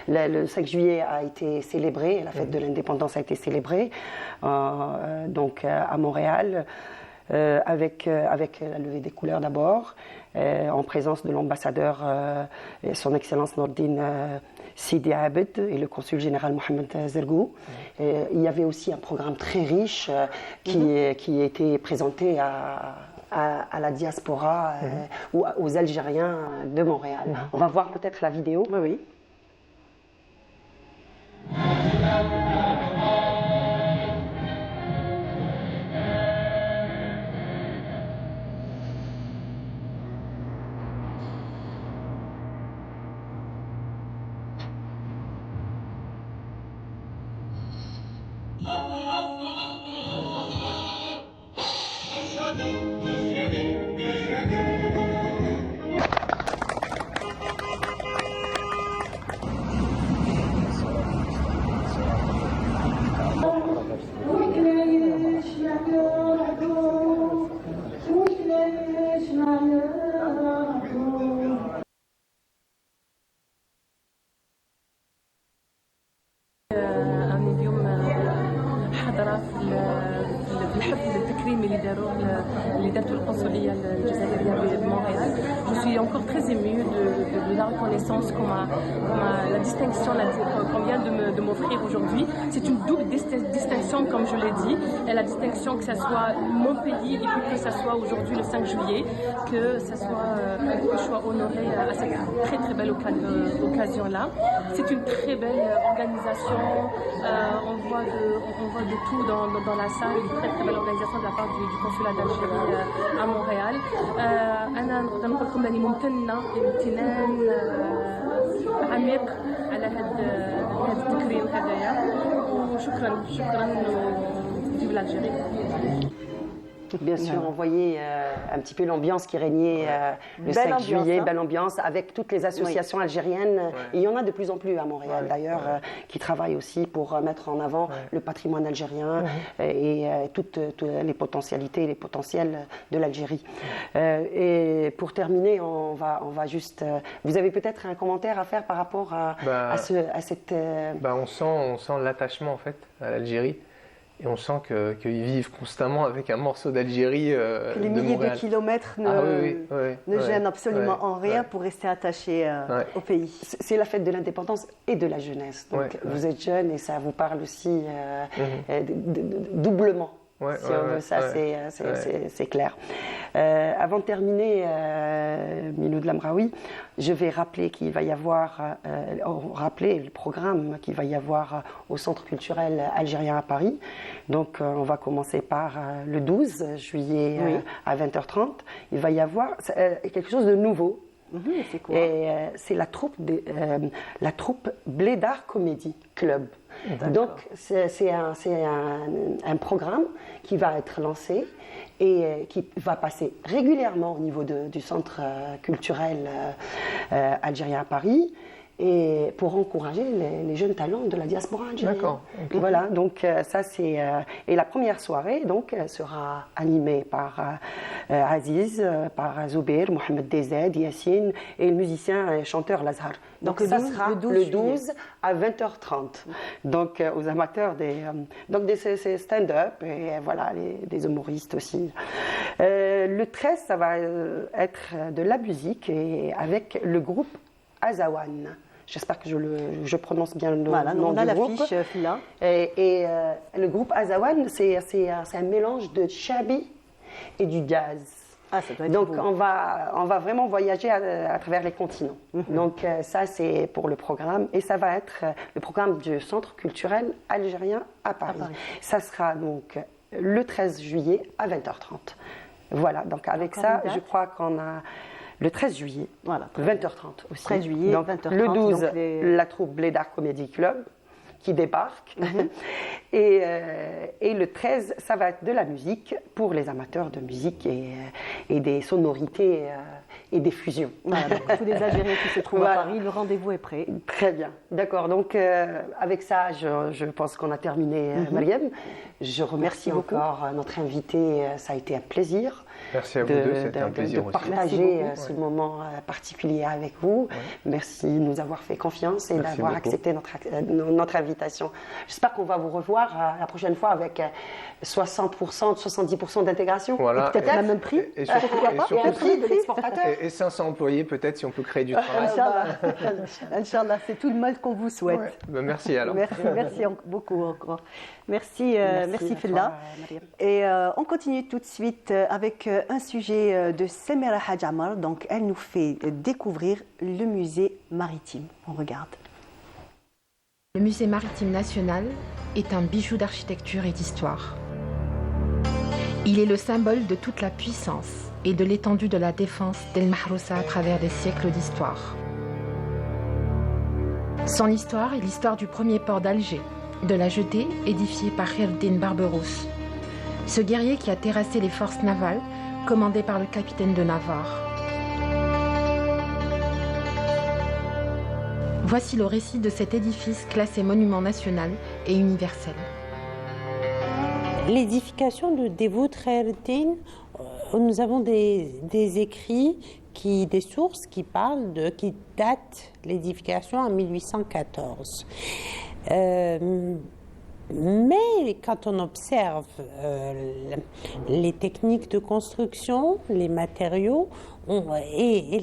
le 5 juillet a été célébré, la fête de l'indépendance a été célébrée, donc à Montréal, avec la levée des couleurs d'abord, en présence de l'ambassadeur, son Excellence Nordine Sidi Abed et le consul général Mohamed Zergou. Il y avait aussi un programme très riche qui a été présenté à la diaspora ou aux Algériens de Montréal. On va voir peut-être la vidéo. Oui. Je suis encore très émue de la reconnaissance la distinction qu'on vient de m'offrir aujourd'hui. C'est une double distinction, comme je l'ai dit. Et la distinction que ce soit mon pays et puis que ce soit aujourd'hui le 5 juillet, que je sois honorée à cette très très belle occasion-là. C'est une très belle organisation. On voit de tout dans la salle. Une très très belle organisation de la part du consulat d'Algérie à Montréal. أنا نقول لكم راني ممتنة امتنان عميق على هذا التكريم هذايا وشكرا وفيف l'Algérie. Bien sûr, on voyait un petit peu l'ambiance qui régnait le Belle 5 ambiance, juillet, hein. belle ambiance, avec toutes les associations algériennes. Et il y en a de plus en plus à Montréal, d'ailleurs, qui travaillent aussi pour mettre en avant le patrimoine algérien et toutes les potentialités et les potentiels de l'Algérie. Et pour terminer, on va juste... vous avez peut-être un commentaire à faire par rapport à cette... On sent l'attachement en fait à l'Algérie. Et on sent qu'ils vivent constamment avec un morceau d'Algérie Que les de milliers Montréal. de kilomètres ne gênent absolument en rien pour rester attachés au pays. C'est la fête de l'indépendance et de la jeunesse. Donc vous êtes jeune et ça vous parle aussi doublement. Si on veut ça, c'est clair. Avant de terminer, Miloud Lamraoui, je vais rappeler qu'il va y avoir, rappeler le programme qu'il va y avoir au Centre culturel algérien à Paris. Donc, on va commencer par le 12 juillet à 20h30. Il va y avoir quelque chose de nouveau. C'est quoi? C'est la troupe Blédard Comedy Club. Donc c'est un programme qui va être lancé et qui va passer régulièrement au niveau du centre culturel algérien à Paris, et pour encourager les jeunes talents de la diaspora algérienne. D'accord. Okay. Voilà, donc ça c'est... et la première soirée donc, sera animée par Aziz, par Zoubeir, Mohamed Dezed, Yassine et le musicien et chanteur Lazhar. Donc ça sera le 12 à 20h30. Donc aux amateurs des stand-up et voilà, des humoristes aussi. Le 13, ça va être de la musique et avec le groupe Azawan. J'espère que je prononce bien le nom du groupe. On a l'affiche là. Et le groupe Azawan, c'est un mélange de shabi et du jazz. Ah, ça doit être donc beau. on va vraiment voyager à travers les continents. Donc ça c'est pour le programme, et ça va être le programme du Centre culturel algérien à Paris. Ça sera donc le 13 juillet à 20h30. Voilà, donc avec ça, je crois qu'on a le 13 juillet, voilà, 20h30 aussi. 13 juillet, donc, 20h30. Le 12, donc la troupe Blédard Comedy Club qui débarque. Et le 13, ça va être de la musique pour les amateurs de musique et des sonorités et des fusions. Voilà, donc tous les Algériens qui se trouvent à Paris, le rendez-vous est prêt. Très bien, d'accord. Donc avec ça, je pense qu'on a terminé, Mariam. Je remercie encore notre invité, ça a été un plaisir. Merci à vous deux, c'était un plaisir de partager ce moment particulier avec vous. Merci de nous avoir fait confiance et d'avoir accepté notre invitation. J'espère qu'on va vous revoir la prochaine fois avec 60%, 70% d'intégration. Voilà. Peut-être le même prix. Et surtout, un prix de l'exportateur. Et 500 employés, peut-être, si on peut créer du travail. Inch'Allah, c'est tout le mal qu'on vous souhaite. Ouais. Ben, merci alors. Merci beaucoup encore. Merci Filla. Et on continue tout de suite avec un sujet de Semera Hadjamar. Donc, elle nous fait découvrir le musée maritime. On regarde. Le musée maritime national est un bijou d'architecture et d'histoire. Il est le symbole de toute la puissance et de l'étendue de la défense d'El Mahrousa à travers des siècles d'histoire. Son histoire est l'histoire du premier port d'Alger, de la jetée édifiée par Khaireddin Barberousse, ce guerrier qui a terrassé les forces navales commandées par le capitaine de Navarre. Voici le récit de cet édifice classé monument national et universel. L'édification des voûtes Khaireddin, nous avons des écrits, des sources qui qui datent l'édification en 1814. Mais quand on observe les techniques de construction, les matériaux et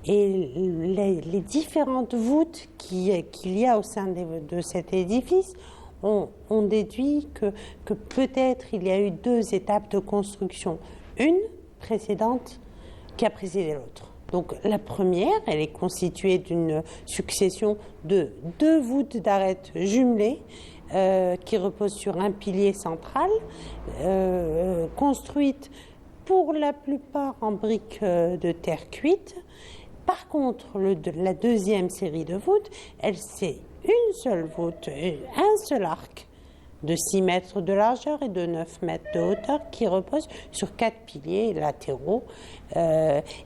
les différentes voûtes qu'il y a au sein de cet édifice, on déduit que peut-être il y a eu 2 étapes de construction, une précédente qui a précédé l'autre. Donc la première, elle est constituée d'une succession de 2 voûtes d'arêtes jumelées qui reposent sur un pilier central, construites pour la plupart en briques de terre cuite. Par contre, la deuxième série de voûtes, c'est une seule voûte, un seul arc de 6 mètres de largeur et de 9 mètres de hauteur qui repose sur 4 piliers latéraux.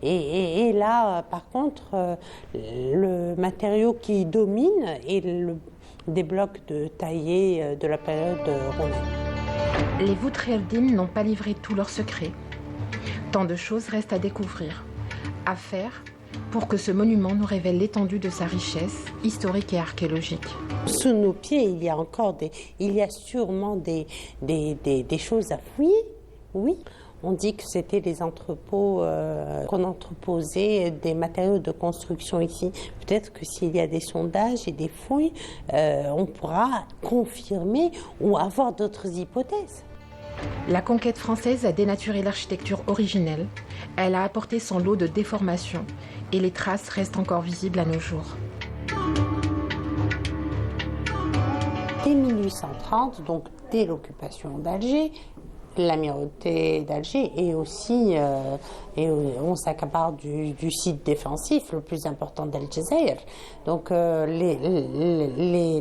Et là, par contre, le matériau qui domine est des blocs de taillés de la période romaine. Les voûtes Rialdine n'ont pas livré tous leurs secrets. Tant de choses restent à découvrir, à faire, pour que ce monument nous révèle l'étendue de sa richesse historique et archéologique. Sous nos pieds, il y a sûrement des choses à fouiller, oui. On dit que c'était les entrepôts, qu'on entreposait des matériaux de construction ici. Peut-être que s'il y a des sondages et des fouilles, on pourra confirmer ou avoir d'autres hypothèses. La conquête française a dénaturé l'architecture originelle. Elle a apporté son lot de déformations et les traces restent encore visibles à nos jours. Dès 1830, donc dès l'occupation d'Alger, l'amirauté d'Alger est aussi, on s'accapare du site défensif le plus important d'El Jazeera. Donc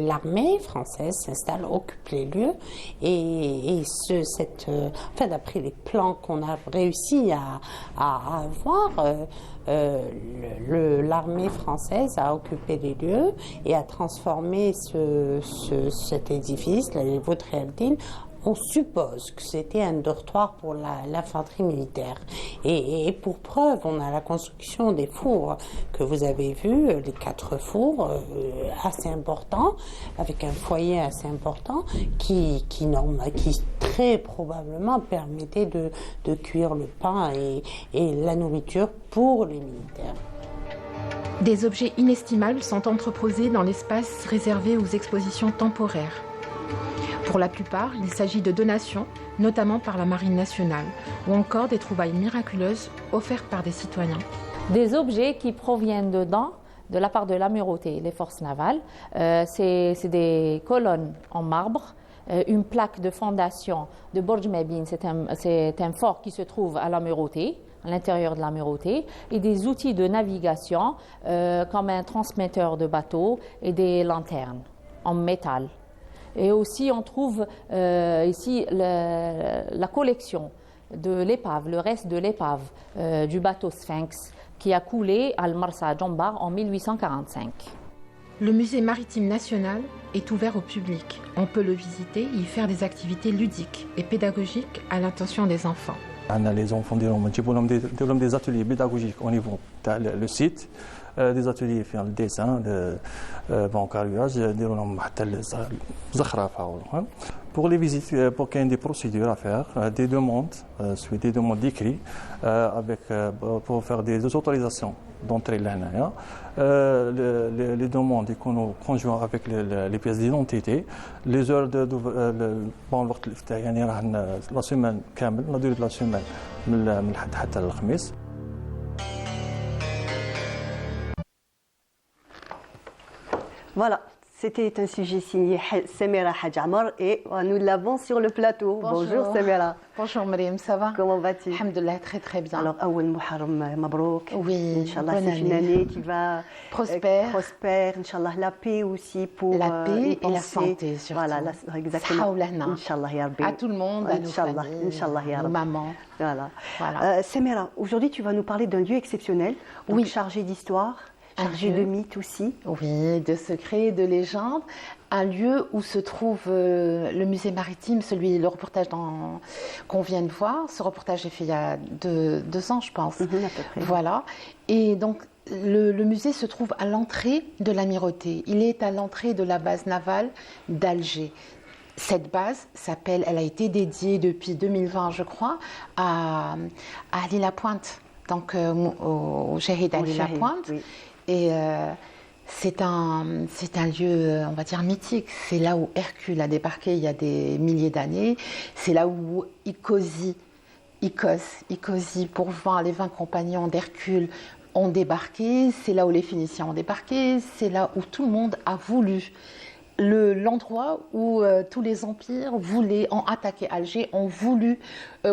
l'armée française s'installe, occupe les lieux d'après les plans qu'on a réussi à avoir, l'armée française a occupé les lieux et a transformé cet édifice, les voûtes Rialdine. On suppose que c'était un dortoir pour l'infanterie militaire. Et pour preuve, on a la construction des fours que vous avez vus, les 4 fours assez importants, avec un foyer assez important qui très probablement permettait de cuire le pain et la nourriture pour les militaires. Des objets inestimables sont entreposés dans l'espace réservé aux expositions temporaires. Pour la plupart, il s'agit de donations, notamment par la Marine nationale, ou encore des trouvailles miraculeuses offertes par des citoyens. Des objets qui proviennent de la part de l'amirauté, les forces navales. C'est des colonnes en marbre, une plaque de fondation de Borj Mabin, c'est un fort qui se trouve à l'amirauté, à l'intérieur de l'amirauté, et des outils de navigation comme un transmetteur de bateaux et des lanternes en métal. Et aussi, on trouve ici la collection de l'épave, le reste de l'épave du bateau Sphinx qui a coulé à Al-Marsa Djambar en 1845. Le musée maritime national est ouvert au public. On peut le visiter et y faire des activités ludiques et pédagogiques à l'intention des enfants. Les enfants, des ateliers pédagogiques au niveau du site. Des ateliers في الديسان bon carrelage حتى الزخرفه. Pour les visites, pour qu'il y ait des procédures à faire, des demandes, des demandes d'écrit pour faire des autorisations d'entrée là. Les demandes يكونوا conjointes avec les pièces d'identité, les heures de bon الوقت الافتتاحي يعني راح لا سيمين كامل لا دير لا سيمين من الحد حتى الخميس. Voilà, c'était un sujet signé Samira Hadjamar et nous l'avons sur le plateau. Bonjour Samira. Bonjour Mariam, ça va? Comment vas-tu? Alhamdoulilah, très très bien. Alors, Awel Muharram Mabrouk. Oui, Inch'Allah, c'est une année qui va prospère. Inch'Allah, la paix aussi pour la paix et la santé surtout. Voilà, exactement. Inch'Allah, ya Rabbi. À tout le monde, à nos familles, Inch'Allah, ya nos Rabbi. mamans. Voilà. Samira, aujourd'hui tu vas nous parler d'un lieu exceptionnel, donc chargé d'histoire. Chargé de mythes aussi. Oui, de secrets, de légendes. Un lieu où se trouve le musée maritime, le reportage qu'on vient de voir. Ce reportage est fait il y a 2 ans, je pense. À peu près. Voilà. Et donc, le musée se trouve à l'entrée de l'amirauté. Il est à l'entrée de la base navale d'Alger. Cette base elle a été dédiée depuis 2020, je crois, à Ali Lapointe, donc au Shahid Ali Lapointe. Oui. Et c'est un lieu, on va dire, mythique. C'est là où Hercule a débarqué il y a des milliers d'années. C'est là où Icos, pour les 20 compagnons d'Hercule ont débarqué. C'est là où les Phéniciens ont débarqué. C'est là où tout le monde a voulu. L'endroit où tous les empires ont attaqué Alger, ont voulu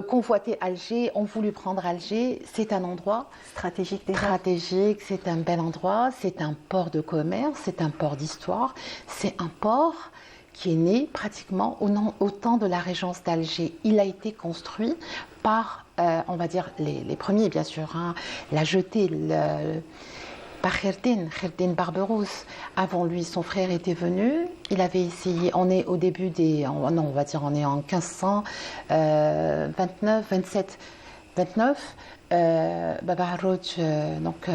convoiter Alger, ont voulu prendre Alger. C'est un endroit stratégique, c'est un bel endroit, c'est un port de commerce, c'est un port d'histoire, c'est un port qui est né pratiquement au temps de la régence d'Alger. Il a été construit par, on va dire, les premiers, bien sûr, hein, la jetée, par Kherdin Barberousse. Avant lui, son frère était venu. Il avait essayé. On est au début non, on va dire, on est en 1529, 27, 29. Baba Harouch, donc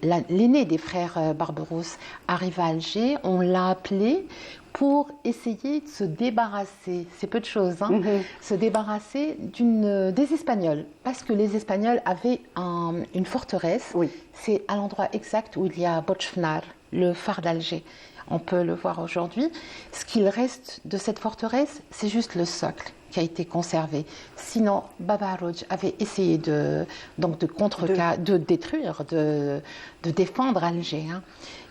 l'aîné des frères Barberousse, arrive à Alger. On l'a appelé pour essayer de se débarrasser, c'est peu de choses, hein, se débarrasser des Espagnols, parce que les Espagnols avaient une forteresse. C'est à l'endroit exact où il y a Bochfnar, le phare d'Alger. On peut le voir aujourd'hui. Ce qu'il reste de cette forteresse, c'est juste le socle qui a été conservé. Sinon, Baba Harouch avait essayé de détruire, de défendre Alger. Hein.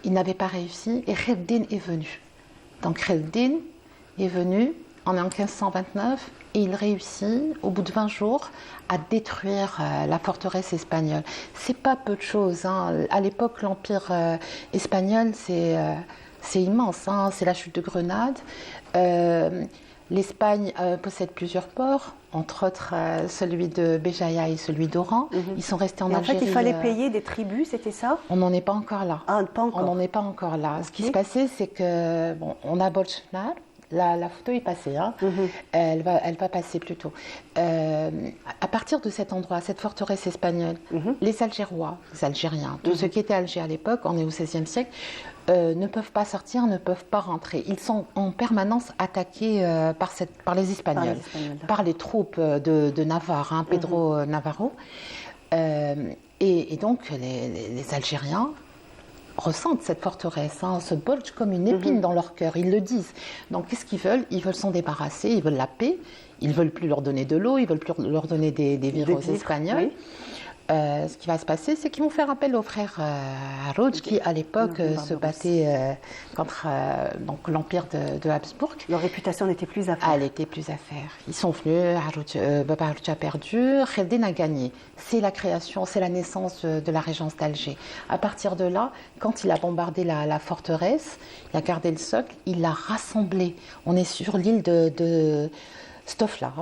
Il n'avait pas réussi et Kherdin est venu. Donc Kherdin est venu, on est en 1529, et il réussit, au bout de 20 jours, à détruire la forteresse espagnole. C'est pas peu de choses. Hein. À l'époque, l'Empire espagnol, c'est immense. Hein. C'est la chute de Grenade. L'Espagne possède plusieurs ports, entre autres celui de Béjaïa et celui d'Oran. Ils sont restés en Algérie. En fait, il fallait payer des tribus, c'était ça? On n'en est pas encore là. Ah, pas encore. On n'en est pas encore là. Ce qui se passait, c'est que, bon, on a Bochfnar. La photo est passée, hein. Elle va passer plus tôt. À partir de cet endroit, cette forteresse espagnole, les Algérois, les Algériens, tous ceux qui étaient à Alger à l'époque, on est au XVIe siècle, ne peuvent pas sortir, ne peuvent pas rentrer. Ils sont en permanence attaqués par les Espagnols, par les troupes de Navarre, hein, Pedro Navarro. Et donc, les Algériens ressentent cette forteresse, hein, se bolchent comme une épine dans leur cœur, ils le disent. Donc qu'est-ce qu'ils veulent? Ils veulent s'en débarrasser, ils veulent la paix, ils ne veulent plus leur donner de l'eau, ils ne veulent plus leur donner des vivres aux Espagnols. Ce qui va se passer, c'est qu'ils vont faire appel aux frères Harouch qui, à l'époque, se battaient contre l'empire de Habsbourg. Leur réputation n'était plus à faire. Elle était plus à faire. Ils sont venus, Baba Harouch a perdu, Kherdin a gagné. C'est la création, c'est la naissance de la régence d'Alger. À partir de là, quand il a bombardé la forteresse, il a gardé le socle, il l'a rassemblé. On est sur l'île de Stofla.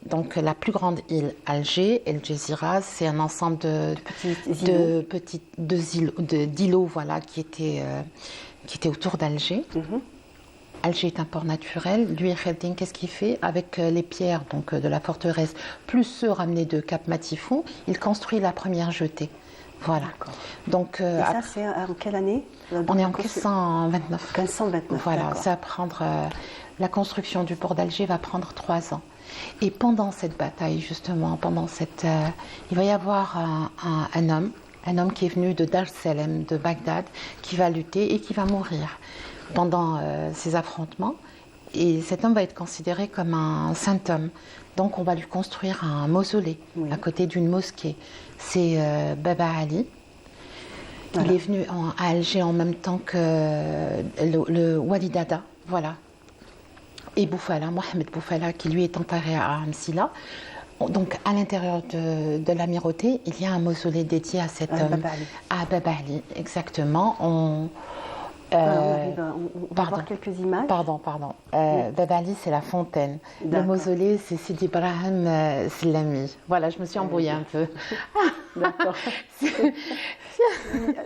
Donc la plus grande île, Alger, El Gezira, c'est un ensemble d'îlots voilà, qui étaient autour d'Alger. Alger est un port naturel. Lui, Kherdin, qu'est-ce qu'il fait? Avec les pierres donc, de la forteresse, plus ceux ramenés de Cap Matifou, il construit la première jetée. Voilà. Donc, et ça, c'est en quelle année? On est en 1529. 1529, voilà, ça va prendre... la construction du port d'Alger va prendre 3 ans. Et pendant cette bataille, justement, il va y avoir un homme qui est venu de Dar Salem, de Bagdad, qui va lutter et qui va mourir pendant ces affrontements. Et cet homme va être considéré comme un saint homme. Donc on va lui construire un mausolée à côté d'une mosquée. C'est Baba Ali. Il est venu à Alger en même temps que le Wali Dada. Voilà. Et Boufala, Mohamed Boufala, qui lui est enterré à Amsila. Donc, à l'intérieur de l'amirauté, il y a un mausolée dédié à cet homme. À Baba Ali, exactement. On va voir quelques images. Pardon. Baba Ali, c'est la fontaine. Le mausolée, c'est Sidi Ibrahim Slami. Voilà, je me suis embrouillée un peu. D'accord.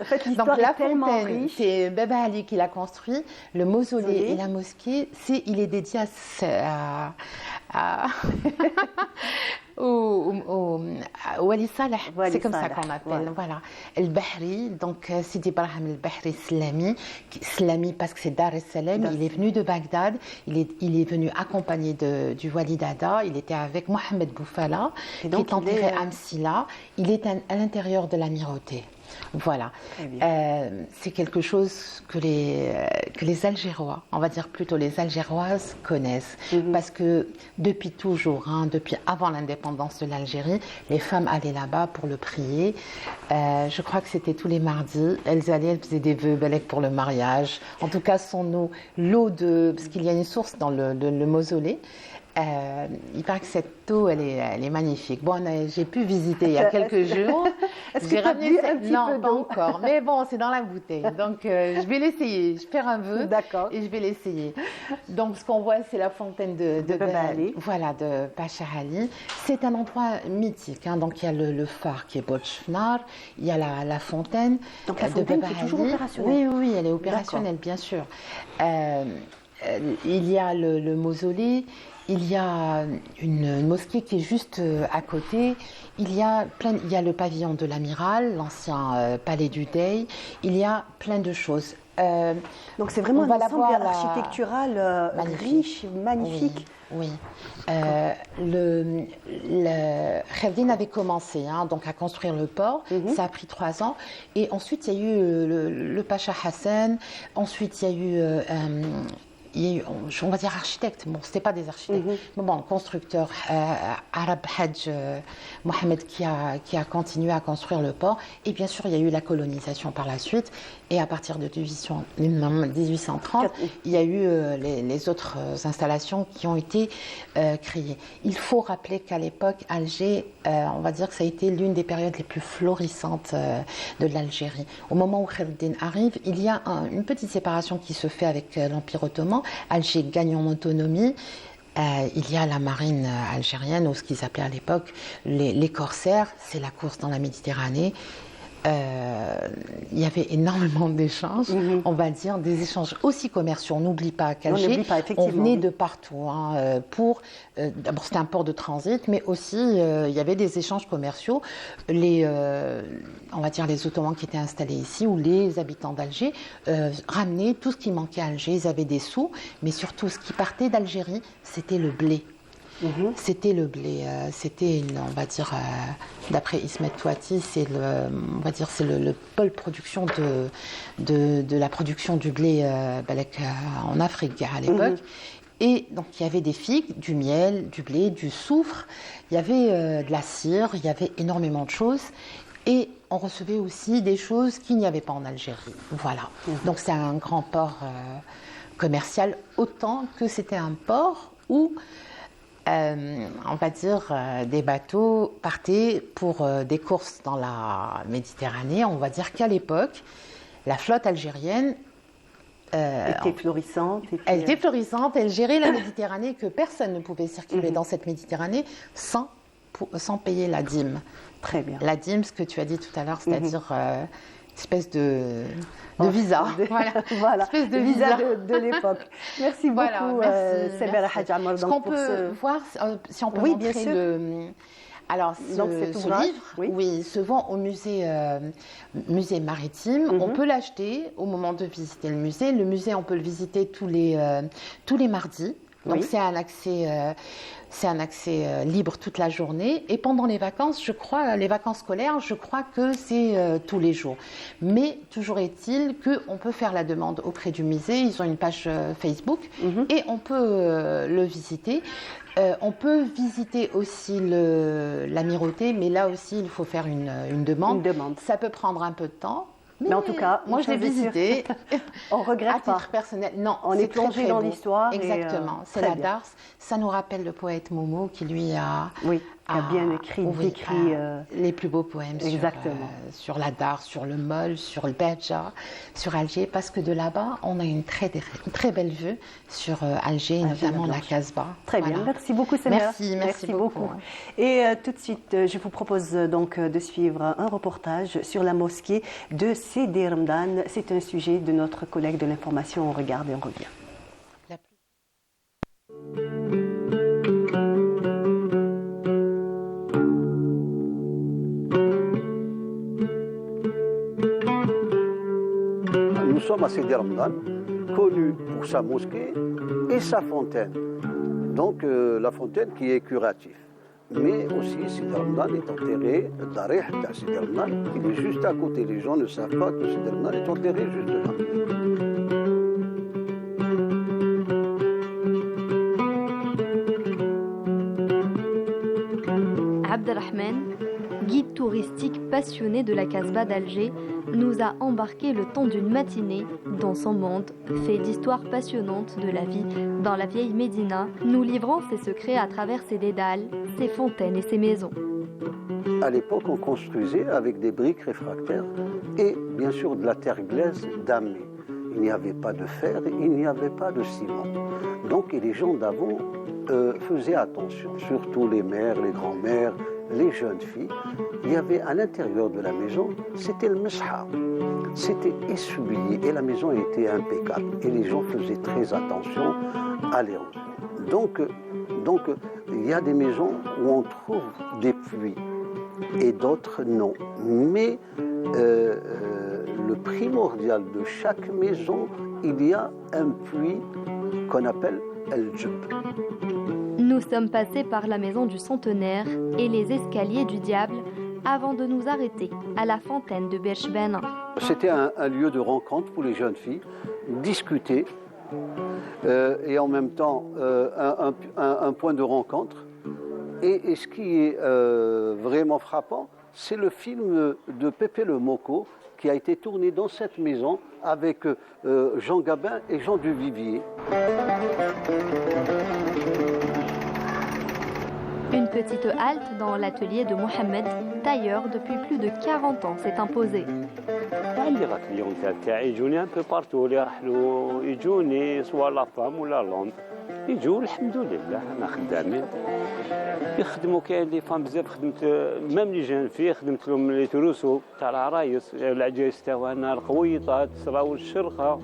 En fait, donc la fontaine, c'est Baba Ali qui l'a construit. Le mausolée et la mosquée, il est dédié au Wali Saleh. C'est comme ça qu'on appelle. Voilà. El-Bahri, donc Sidi Ibrahim El-Bahri Slami parce que c'est Dar es-Salem. Il est venu de Bagdad. Il est venu accompagné du Wali Dada. Il était avec Mohamed Boufala, qui est enterré à Amsila. Il est à l'intérieur de l'amirauté. Voilà. C'est quelque chose que les Algérois, on va dire plutôt les Algéroises, connaissent. Parce que depuis toujours, depuis avant l'indépendance de l'Algérie, les femmes allaient là-bas pour le prier. Je crois que c'était tous les mardis. Elles faisaient des vœux pour le mariage. En tout cas, son eau, parce qu'il y a une source dans le mausolée. Il paraît que cette eau, elle est magnifique. Bon, j'ai pu visiter il y a quelques jours. Est-ce que J'ai tu as bu un cette... petit Non, peu pas d'eau encore. Mais bon, c'est dans la bouteille. Donc, je vais l'essayer. Je vais faire un vœu. D'accord. Et je vais l'essayer. Donc, ce qu'on voit, c'est la fontaine de Baba Ali. Voilà, de Pacha Ali. C'est un endroit mythique. Hein. Donc, il y a le phare qui est Botchfnar. Il y a la fontaine. Donc, la de fontaine Baba qui est toujours Ali. opérationnelle. Oui, elle est opérationnelle, bien sûr. Il y a le mausolée. Il y a une mosquée qui est juste à côté. Il y a le pavillon de l'amiral, l'ancien palais du Dey. Il y a plein de choses. Donc c'est vraiment un ensemble architectural riche, magnifique. Oui. Kherdin avait commencé donc à construire le port. Ça a pris 3 ans. Et ensuite, il y a eu le Pacha Hassan. Ensuite, il y a eu... on va dire architecte, bon, c'était pas des architectes, mais bon, constructeur, Arab Hajj Mohamed qui a continué à construire le port. Et bien sûr, il y a eu la colonisation par la suite. Et à partir de 1830, il y a eu les autres installations qui ont été créées. Il faut rappeler qu'à l'époque, Alger, on va dire que ça a été l'une des périodes les plus florissantes de l'Algérie. Au moment où Kherdin arrive, il y a une petite séparation qui se fait avec l'Empire ottoman. Alger gagne en autonomie. Il y a la marine algérienne, ou ce qu'ils appelaient à l'époque les corsaires, c'est la course dans la Méditerranée. Il y avait énormément d'échanges, on va dire, des échanges aussi commerciaux. On n'oublie pas qu'Alger, on venait de partout. D'abord, c'était un port de transit, mais aussi, il y avait des échanges commerciaux. On va dire les Ottomans qui étaient installés ici, ou les habitants d'Alger, ramenaient tout ce qui manquait à Alger. Ils avaient des sous, mais surtout, ce qui partait d'Algérie, c'était le blé. C'était le blé, on va dire, d'après Ismet Touati, c'est le pôle production de la production du blé en Afrique à l'époque. Et donc il y avait des figues, du miel, du blé, du soufre, il y avait de la cire, il y avait énormément de choses. Et on recevait aussi des choses qu'il n'y avait pas en Algérie. Voilà. Donc c'est un grand port commercial, autant que c'était un port où on va dire, des bateaux partaient pour des courses dans la Méditerranée. On va dire qu'à l'époque, la flotte algérienne était florissante. Elle était florissante, elle gérait la Méditerranée, que personne ne pouvait circuler dans cette Méditerranée sans payer la dîme. Très bien. La dîme, ce que tu as dit tout à l'heure, c'est-à-dire espèce de visa. Voilà, espèce de visa de l'époque. Merci beaucoup, Sebera Hadj Amar. Ce qu'on peut voir, si on peut montrer alors, ce livre, se vend au musée maritime. On peut l'acheter au moment de visiter le musée. Le musée, on peut le visiter tous les mardis. Donc, c'est un accès libre toute la journée. Et pendant les vacances, les vacances scolaires, je crois que c'est tous les jours. Mais toujours est-il qu'on peut faire la demande auprès du musée. Ils ont une page Facebook et on peut le visiter. On peut visiter aussi l'amirauté, mais là aussi, il faut faire une demande. Ça peut prendre un peu de temps. Mais en tout cas, moi je l'ai visité. On regrette à titre personnel. Non, on est plongé dans l'histoire. Exactement. C'est la Dars. Ça nous rappelle le poète Momo qui lui a bien décrit les plus beaux poèmes sur la Dars, sur le Mol, sur le Berja, sur Alger, parce que de là-bas, on a une très belle vue sur Alger, notamment la Casbah. Très bien. Merci beaucoup, Samira. Merci beaucoup. Et tout de suite, je vous propose donc de suivre un reportage sur la mosquée de Sidi Ramadan. C'est un sujet de notre collègue de l'information. On regarde et on revient. Nous sommes à Sidi Ramadan, connu pour sa mosquée et sa fontaine. Donc la fontaine qui est curative. Mais aussi Sidi Ramadan est enterré, Darih de Sidi Ramadan, il est juste à côté. Les gens ne savent pas que Sidi Ramadan est enterré juste là. Abdelrahman guide touristique passionné de la Casbah d'Alger, nous a embarqué le temps d'une matinée dans son monde fait d'histoires passionnantes de la vie dans la vieille Médina, nous livrant ses secrets à travers ses dédales, ses fontaines et ses maisons. À l'époque, on construisait avec des briques réfractaires et bien sûr de la terre glaise damée. Il n'y avait pas de fer, il n'y avait pas de ciment. Donc les gens d'avant faisaient attention, surtout les mères, les grands-mères, les jeunes filles. Il y avait à l'intérieur de la maison, c'était le mesha, c'était essuyé et la maison était impeccable. Et les gens faisaient très attention à l'érosion. Donc il y a des maisons où on trouve des puits et d'autres non. Mais le primordial de chaque maison, il y a un puits qu'on appelle El Djeb. Nous sommes passés par la maison du centenaire et les escaliers du diable avant de nous arrêter à la fontaine de Berchben. C'était un lieu de rencontre pour les jeunes filles, discuter et en même temps un point de rencontre. Et ce qui est vraiment frappant, c'est le film de Pépé le Moko qui a été tourné dans cette maison avec Jean Gabin et Jean Duvivier. Une petite halte dans l'atelier de Mohamed, tailleur depuis plus de 40 ans, s'est imposée. اللي راك اليوم تاعي يجوني ان بو بارتو اللي راحلو يجوني سواء لا فام ولا لون يجوا الحمد لله انا خدامين يخدموا كاين لي فام بزاف خدمت ميم لي جان فيه خدمت لهم لي تروسو تاع العرايس العجايز تاعنا القويطات صراو الشرخه.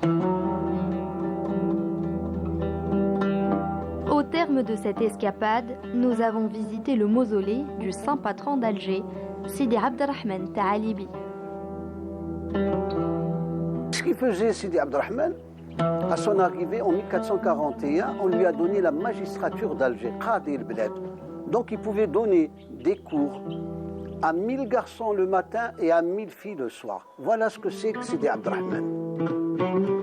Au terme de cette escapade, nous avons visité le mausolée du saint patron d'Alger, Sidi Abderrahman Taalibi. Ce qu'il faisait Sidi Abderrahman, à son arrivée en 1441, on lui a donné la magistrature d'Alger, Qadi el-Bled. Donc il pouvait donner des cours à 1000 garçons le matin et à 1000 filles le soir. Voilà ce que c'est que Sidi Abderrahman.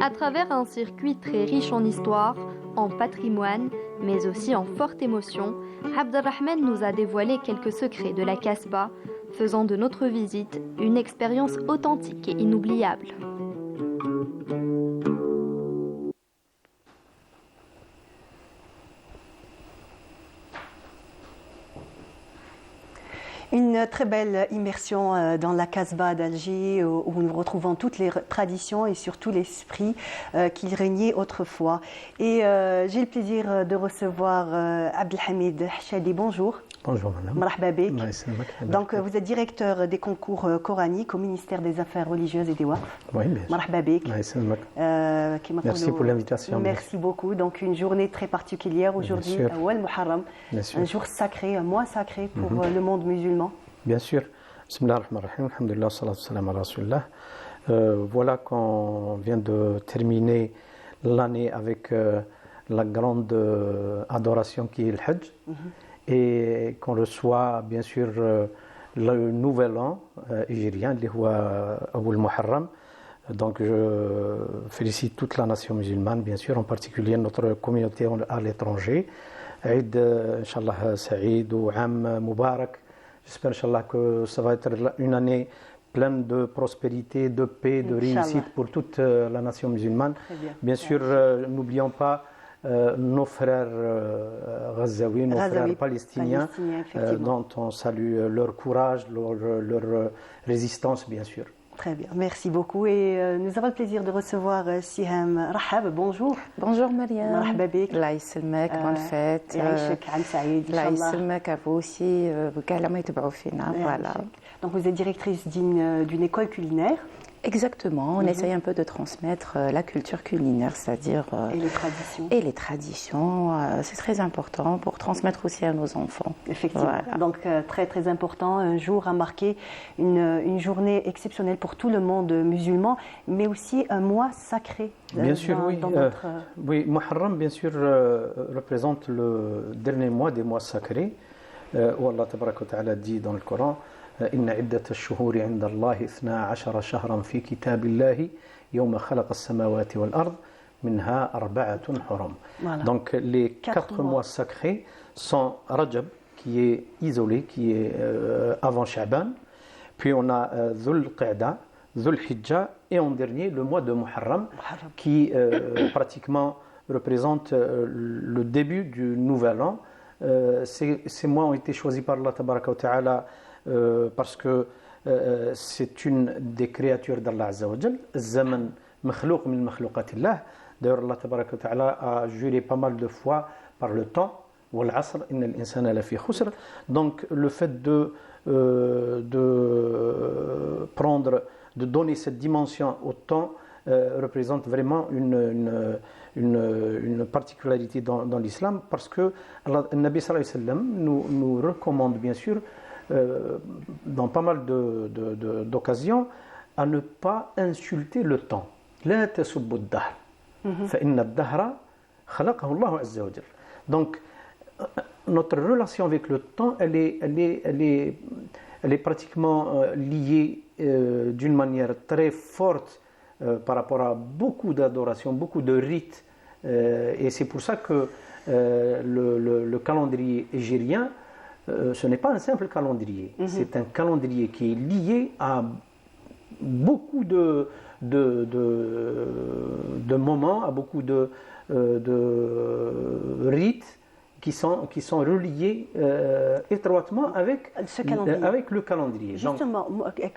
À travers un circuit très riche en histoire, en patrimoine, mais aussi en forte émotion, Abderrahman nous a dévoilé quelques secrets de la Casbah, faisant de notre visite une expérience authentique et inoubliable. Une très belle immersion dans la Casbah d'Alger où nous retrouvons toutes les traditions et surtout l'esprit qui régnait autrefois. Et j'ai le plaisir de recevoir Abdelhamid Hachadi. Bonjour. Bonjour madame. Marhaba bek. Donc vous êtes directeur des concours coraniques au ministère des Affaires religieuses et des Waqf. Oui, bien sûr. Marhaba bek. Merci pour l'invitation. Merci beaucoup. Donc une journée très particulière aujourd'hui, Awal Muharram, un jour sacré, un mois sacré pour le monde musulman. Bien sûr. Bismillah ar-Rahman ar-Rahim. Alhamdulillah, salatu salam ala Rasulullah. Voilà qu'on vient de terminer l'année avec la grande adoration qui est le Hajj. Et qu'on reçoit bien sûr le nouvel an hijrien, le Muharram. Donc je félicite toute la nation musulmane, bien sûr, en particulier notre communauté à l'étranger. Eid, Inch'Allah, Saïd ou Am Mubarak. J'espère, Inch'Allah, que ça va être une année pleine de prospérité, de paix, de réussite pour toute la nation musulmane. Bien sûr, n'oublions pas nos frères Ghazaouis, nos frères palestiniens, dont on salue leur courage, leur résistance, bien sûr. Très bien, merci beaucoup. Et nous avons le plaisir de recevoir Siham Rahab. Bonjour. Bonjour Mariam. Marhaba bik. Allah يسلمك, bonne fête. يعيشك عام سعيد إن Allah شاء الله. يسلمك à vous aussi, وكاع لما يتبعوا فينا. Voilà. Donc vous êtes directrice d'une école culinaire. Exactement, on essaye un peu de transmettre la culture culinaire, c'est-à-dire et les traditions. Et les traditions, c'est très important pour transmettre aussi à nos enfants. Effectivement. Voilà. Donc très très important, un jour à marquer une journée exceptionnelle pour tout le monde musulman, mais aussi un mois sacré. Bien sûr, oui. Dans notre... Oui, Muharram, bien sûr, représente le dernier mois des mois sacrés. Où Allah Tabaraka wa Ta'ala dit dans le Coran. إن عدة الشهور عند الله 12 شهرا في كتاب الله يوم خلق السماوات والأرض منها 4 حرم. Donc les 4 mois sacrés sont Rajab, qui est isolé, qui est avant Sha'ban. Puis on a Dhul Qa'da, Dhul Hijjah et en dernier le mois de Muharram qui pratiquement représente le début du nouvel an. Ces mois ont été choisis par Allah Tabaraka wa Ta'ala parce que c'est une des créatures d'Allah Azza wa Jal. Zaman makhlouq min makhlouqatillah. D'ailleurs Allah Tabaraka wa Ta'ala a juré pas mal de fois par le temps. Wal asr innal insana lafi khusr. Donc le fait de donner cette dimension au temps représente vraiment une particularité dans l'islam, parce que le Nabi sallallahu alayhi wa sallam nous recommande bien sûr dans pas mal d'occasions à ne pas insulter le temps. La tasubbu ad-dahr fa inna ad-dahra khalaqahu Allah azza wa jalla. Donc notre relation avec le temps, elle est pratiquement liée d'une manière très forte par rapport à beaucoup d'adorations, beaucoup de rites. Et c'est pour ça que le calendrier hégirien, ce n'est pas un simple calendrier. C'est un calendrier qui est lié à beaucoup de moments, à beaucoup de rites qui sont reliés étroitement avec le calendrier. Justement,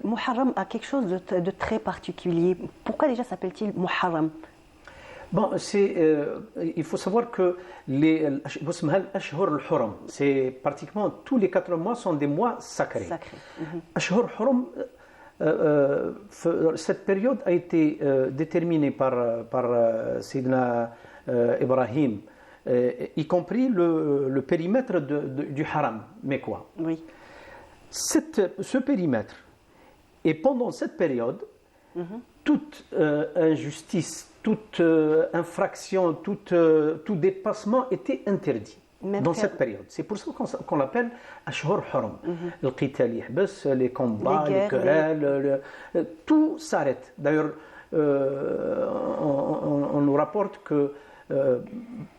Muharram a quelque chose de très particulier. Pourquoi déjà s'appelle-t-il Muharram? Bon, il faut savoir que l'Ashhur al-Huram, c'est pratiquement tous les 4 mois sont des mois sacrés. Ashhur al-Huram, cette période a été déterminée par Sayyidina Ibrahim, y compris le périmètre du haram mécois. Oui. Ce périmètre, et pendant cette période, toute injustice, toute infraction, tout dépassement était interdit dans cette période. C'est pour ça qu'on l'appelle Ashhur Huram. Le qital yahbas, les combats, les querelles, tout s'arrête. D'ailleurs, on nous rapporte que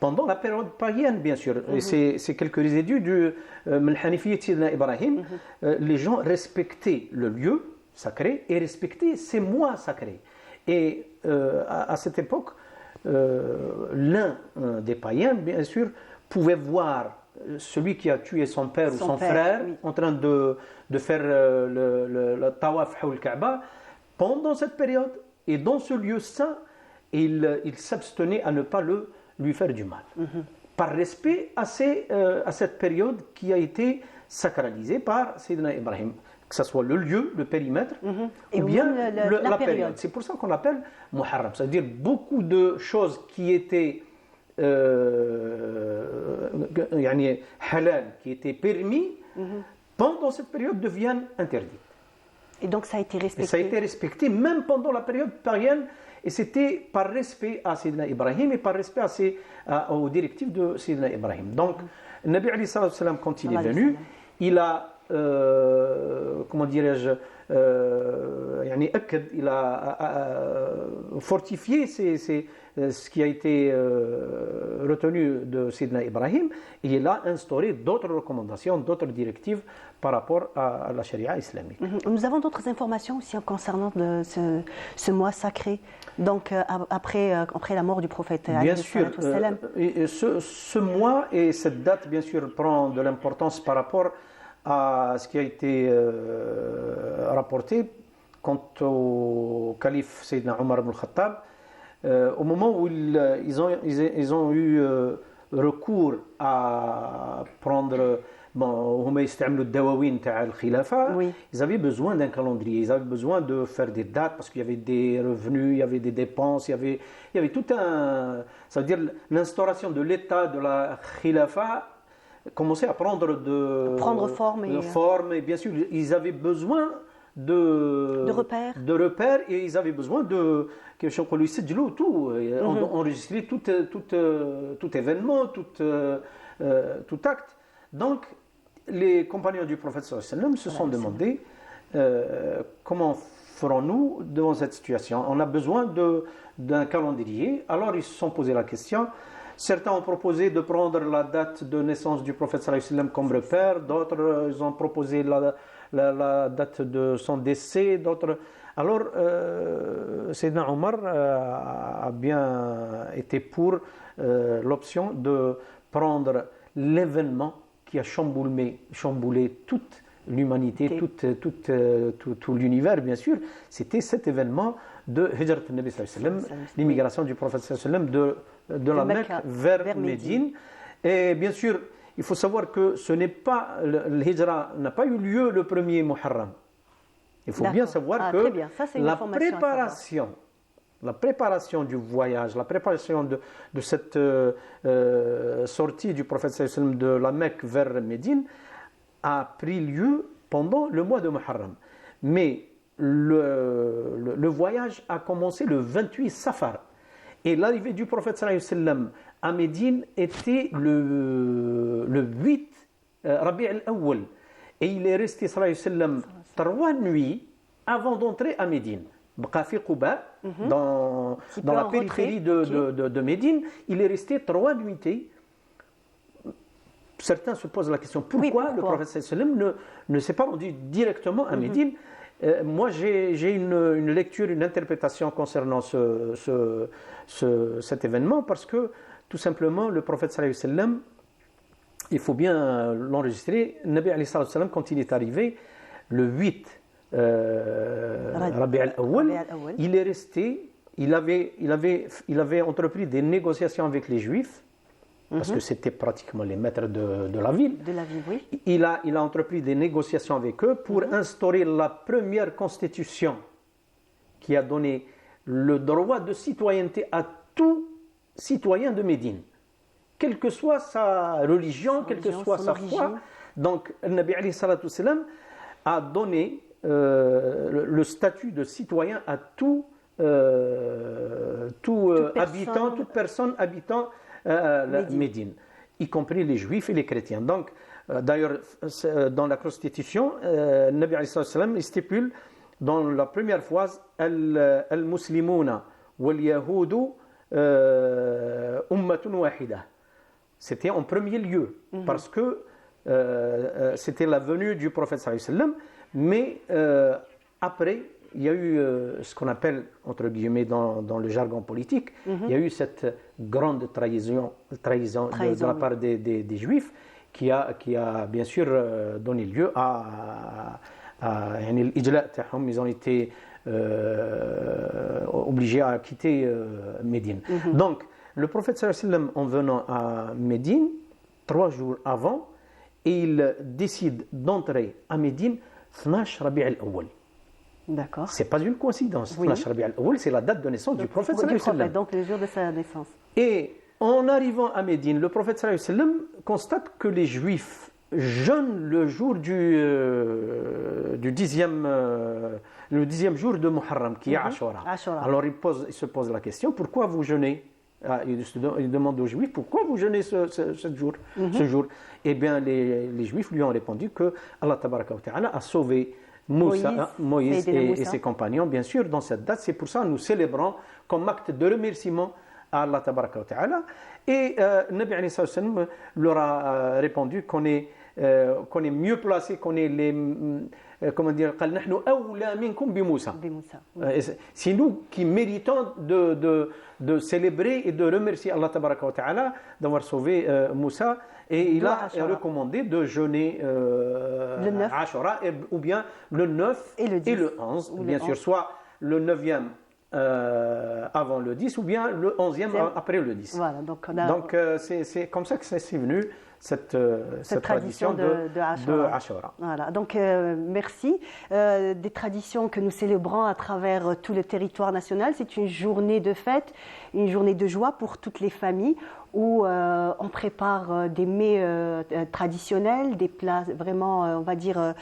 pendant la période païenne, bien sûr, et c'est quelques résidus du Hanifiyya Sayyidina Ibrahim, les gens respectaient le lieu sacré et respectaient ces mois sacrés. Et à cette époque, l'un des païens, bien sûr, pouvait voir celui qui a tué son père ou son frère en train de faire le tawaf al Kaaba pendant cette période, et dans ce lieu saint, il s'abstenait à ne pas lui faire du mal, par respect à cette période qui a été sacralisée par Sayyidina Ibrahim, que ce soit le lieu, le périmètre, ou bien la période. C'est pour ça qu'on l'appelle Muharram, c'est-à-dire beaucoup de choses qui étaient halal, qui étaient permis, pendant cette période deviennent interdits. Et donc ça a été respecté. Et ça a été respecté même pendant la période païenne, et c'était par respect à Sayyidina Ibrahim et par respect aux directives de Sayyidina Ibrahim. Donc, le Nabi alayhi salam, quand il est venu, il a comment dirais-je, il a fortifié ce qui a été retenu de Sayyidina Ibrahim, et il a instauré d'autres recommandations, d'autres directives par rapport à la charia islamique. Nous avons d'autres informations aussi concernant ce mois sacré, donc après la mort du prophète. Bien sûr, ce mois et cette date, bien sûr, prend de l'importance par rapport à ce qui a été rapporté quant au calife Sayyidina Omar ibn al-Khattab, au moment où ils ont eu recours à prendre ils avaient besoin d'un calendrier, ils avaient besoin de faire des dates parce qu'il y avait des revenus, il y avait des dépenses, il y avait tout un... Ça veut dire l'instauration de l'état de la khilafa commençait à prendre forme, et bien sûr ils avaient besoin de repères, et ils avaient besoin enregistrer tout événement, tout acte. Donc les compagnons du prophète sallallahu alayhi wa sallam se sont demandé comment ferons-nous devant cette situation. On a besoin d'un calendrier. Alors ils se sont posé la question, Certains ont proposé de prendre la date de naissance du prophète sallallahu alayhi wa sallam comme repère, d'autres ils ont proposé la date de son décès, d'autres... Alors, Sayyidina Omar a bien été pour l'option de prendre l'événement qui a chamboulé toute l'humanité, tout l'univers, bien sûr. C'était cet événement de Hijrat al-Nabi sallallahu alayhi wa sallam, l'immigration du prophète sallallahu alayhi wa sallam de la Mecque vers Médine. Et bien sûr, il faut savoir que ce n'est pas, le Hijra n'a pas eu lieu le 1er Muharram. Il faut bien savoir que la préparation du voyage, la préparation de cette sortie du prophète sallallahu alayhi wa sallam de la Mecque vers Médine a pris lieu pendant le mois de Muharram. Mais le voyage a commencé le 28 Safar. Et l'arrivée du prophète sallallahu alayhi wa sallam à Médine était le 8 Rabi' al-Awwal. Et il est resté sallallahu alayhi wa sallam 3 nuits avant d'entrer à Médine. Baqafi Quba, dans la périphérie de Médine, il est resté 3 nuitées. Certains se posent la question, pourquoi le prophète sallallahu alayhi wa sallam ne s'est pas rendu directement à Médine? Moi, j'ai une lecture, une interprétation concernant cet événement, parce que, tout simplement, le prophète sallallahu alayhi wa sallam, il faut bien l'enregistrer, Nabi alayhi sallam, quand il est arrivé, le 8 Rabi' al-Awwal, il est resté, il avait entrepris des négociations avec les Juifs, parce que c'était pratiquement les maîtres de la ville. De la ville, oui. Il a entrepris des négociations avec eux pour instaurer la première constitution qui a donné le droit de citoyenneté à tout citoyen de Médine, quelle que soit sa religion, quelle que soit sa foi. Donc, le Nabi alayhi salatu wassalam a donné le statut de citoyen à tout habitant, toute personne habitant Médine, y compris les juifs et les chrétiens. Donc, d'ailleurs, dans la Constitution, Nabi alayhi sallam stipule dans la première phrase Al-Muslimuna wal-Yahudu ummatun wahida. C'était en premier lieu, parce que c'était la venue du prophète sallallahu alayhi wa sallam, mais après, il y a eu ce qu'on appelle, entre guillemets, dans le jargon politique, il y a eu cette grande trahison de la part des Juifs qui a bien sûr donné lieu à l'ijla' tahum. Ils ont été obligés à quitter Médine. Donc, le prophète sallallahu alayhi wa sallam, en venant à Médine, 3 jours avant, il décide d'entrer à Médine 12 Rabi' al-Awwal. D'accord. C'est pas une coïncidence. Oui. 12 Rabi' al-Awwal, c'est la date de naissance du prophète sallallahu alayhi wa sallam. Donc le jour de sa naissance. Et en arrivant à Médine, le prophète sallallahu alayhi wa sallam constate que les Juifs jeûnent le jour du 10e jour de Muharram, qui est Ashura. Alors il se pose la question, pourquoi vous jeûnez? Il demande aux Juifs, pourquoi vous jeûnez ce jour? Eh bien, les Juifs lui ont répondu que Allah tabaraka wa ta'ala a sauvé Moïse et ses compagnons, bien sûr, dans cette date. C'est pour ça que nous célébrons comme acte de remerciement à Allah tabaraka wa ta'ala. Et Nabi alayhi sallam leur a répondu qu'on est mieux placé, qu'on est les... comment dire, c'est nous qui méritons de célébrer et de remercier Allah tabaraka wa ta'ala d'avoir sauvé Moussa, et il a recommandé de jeûner le 9. Ashura, ou bien le 9 et le 11, bien sûr, soit le 9e avant le 10 ou bien le 11e après le 10. Voilà, donc c'est comme ça que c'est venu cette tradition de Ashura. Voilà, donc merci. Des traditions que nous célébrons à travers tout le territoire national. C'est une journée de fête, une journée de joie pour toutes les familles, où on prépare des mets traditionnels, des plats vraiment, on va dire,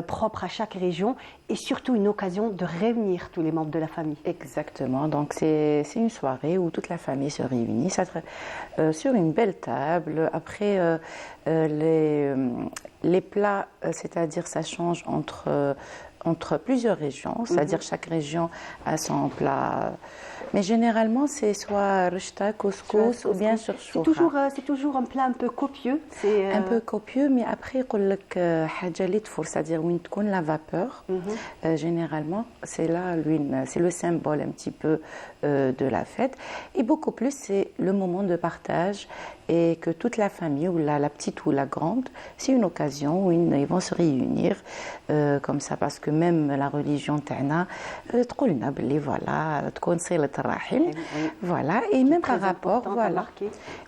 propres à chaque région, et surtout une occasion de réunir tous les membres de la famille. Exactement, donc c'est une soirée où toute la famille se réunit sur une belle table, après les plats, c'est-à-dire ça change entre plusieurs régions, c'est-à-dire chaque région a son plat. Mais généralement, c'est soit rechta, couscous ou bien chouchoura. C'est toujours un plat un peu copieux. Un peu copieux, mais après, il y a حاجة اللي تفور, c'est-à-dire où il y a la vapeur. Généralement, c'est là, c'est le symbole un petit peu de la fête. Et beaucoup plus, c'est le moment de partage et que toute la famille, ou la petite ou la grande, c'est une occasion où ils vont se réunir comme ça, parce que même la religion تاعنا تقول لنا بلي voilà تكون صلة الرحم, voilà, et même par rapport, voilà,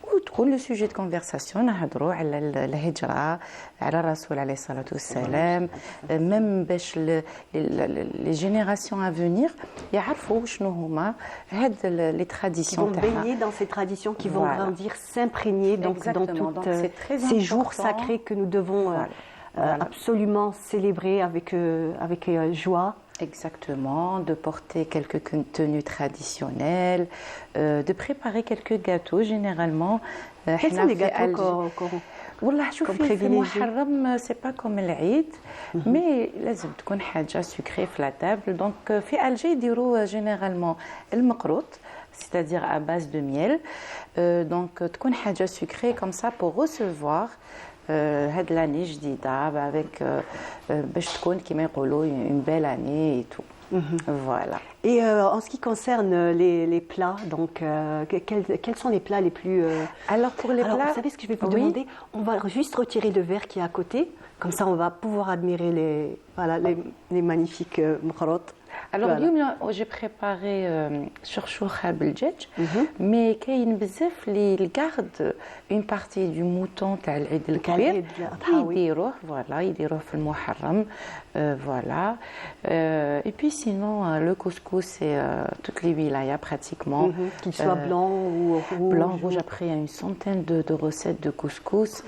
où تكون le sujet de conversation نهضروا على الهجرة, على الرسول عليه الصلاة والسلام, même باش les générations à venir يعرفوا شنو هما هاد les traditions qui vont baigner dans ces traditions, qui vont grandir, s'imprégner dans tous ces jours sacrés que nous devons absolument célébrer avec joie. Exactement, de porter quelques tenues traditionnelles, de préparer quelques gâteaux généralement. Quels sont les gâteaux والله شوفي في المحرم سي با كوم العيد مي لازم تكون حاجه سكري في لا تابل. دونك في الجي يديروا جينيرالمون المقروط, c'est-à-dire à base de miel. Donc تكون حاجه سكري comme ça pour recevoir هاد l'année جديده avec باش تكون كيما يقولوا une belle année et tout. Voilà. Et en ce qui concerne les plats, donc quels sont les plats les plus... Alors pour les plats... Vous savez ce que je vais vous demander? On va juste retirer le verre qui est à côté, comme ça on va pouvoir admirer les magnifiques mkhrot. Alors اليوم j'ai préparé شرشوخة بالدجاج, mais كاين بزاف اللي garde une partie du mouton تاع العيد الكبير يديروه, voilà, يديروه في المحرم, voilà. Et puis sinon le couscous c'est toutes les wilayas pratiquement, qu'il soit blanc ou rouge. Blanc, rouge, après il y a une centaine de recettes de couscous.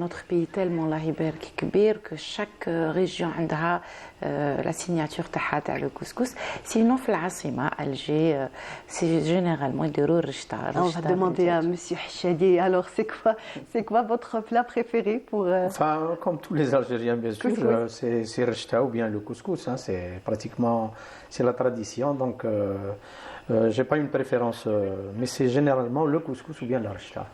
Notre pays tellement الله يبارك كبير que chaque région عندها la signature تاعها le couscous. Sinon, في العاصمة Alger, c'est généralement يديروا الرشتا. On va demander à Monsieur Hachadi, alors c'est quoi votre plat préféré pour... Enfin, comme tous les Algériens, bien sûr, c'est rechta ou bien le couscous. Hein, c'est pratiquement, c'est la tradition, donc j'ai pas une préférence, mais c'est généralement le couscous ou bien la rechta.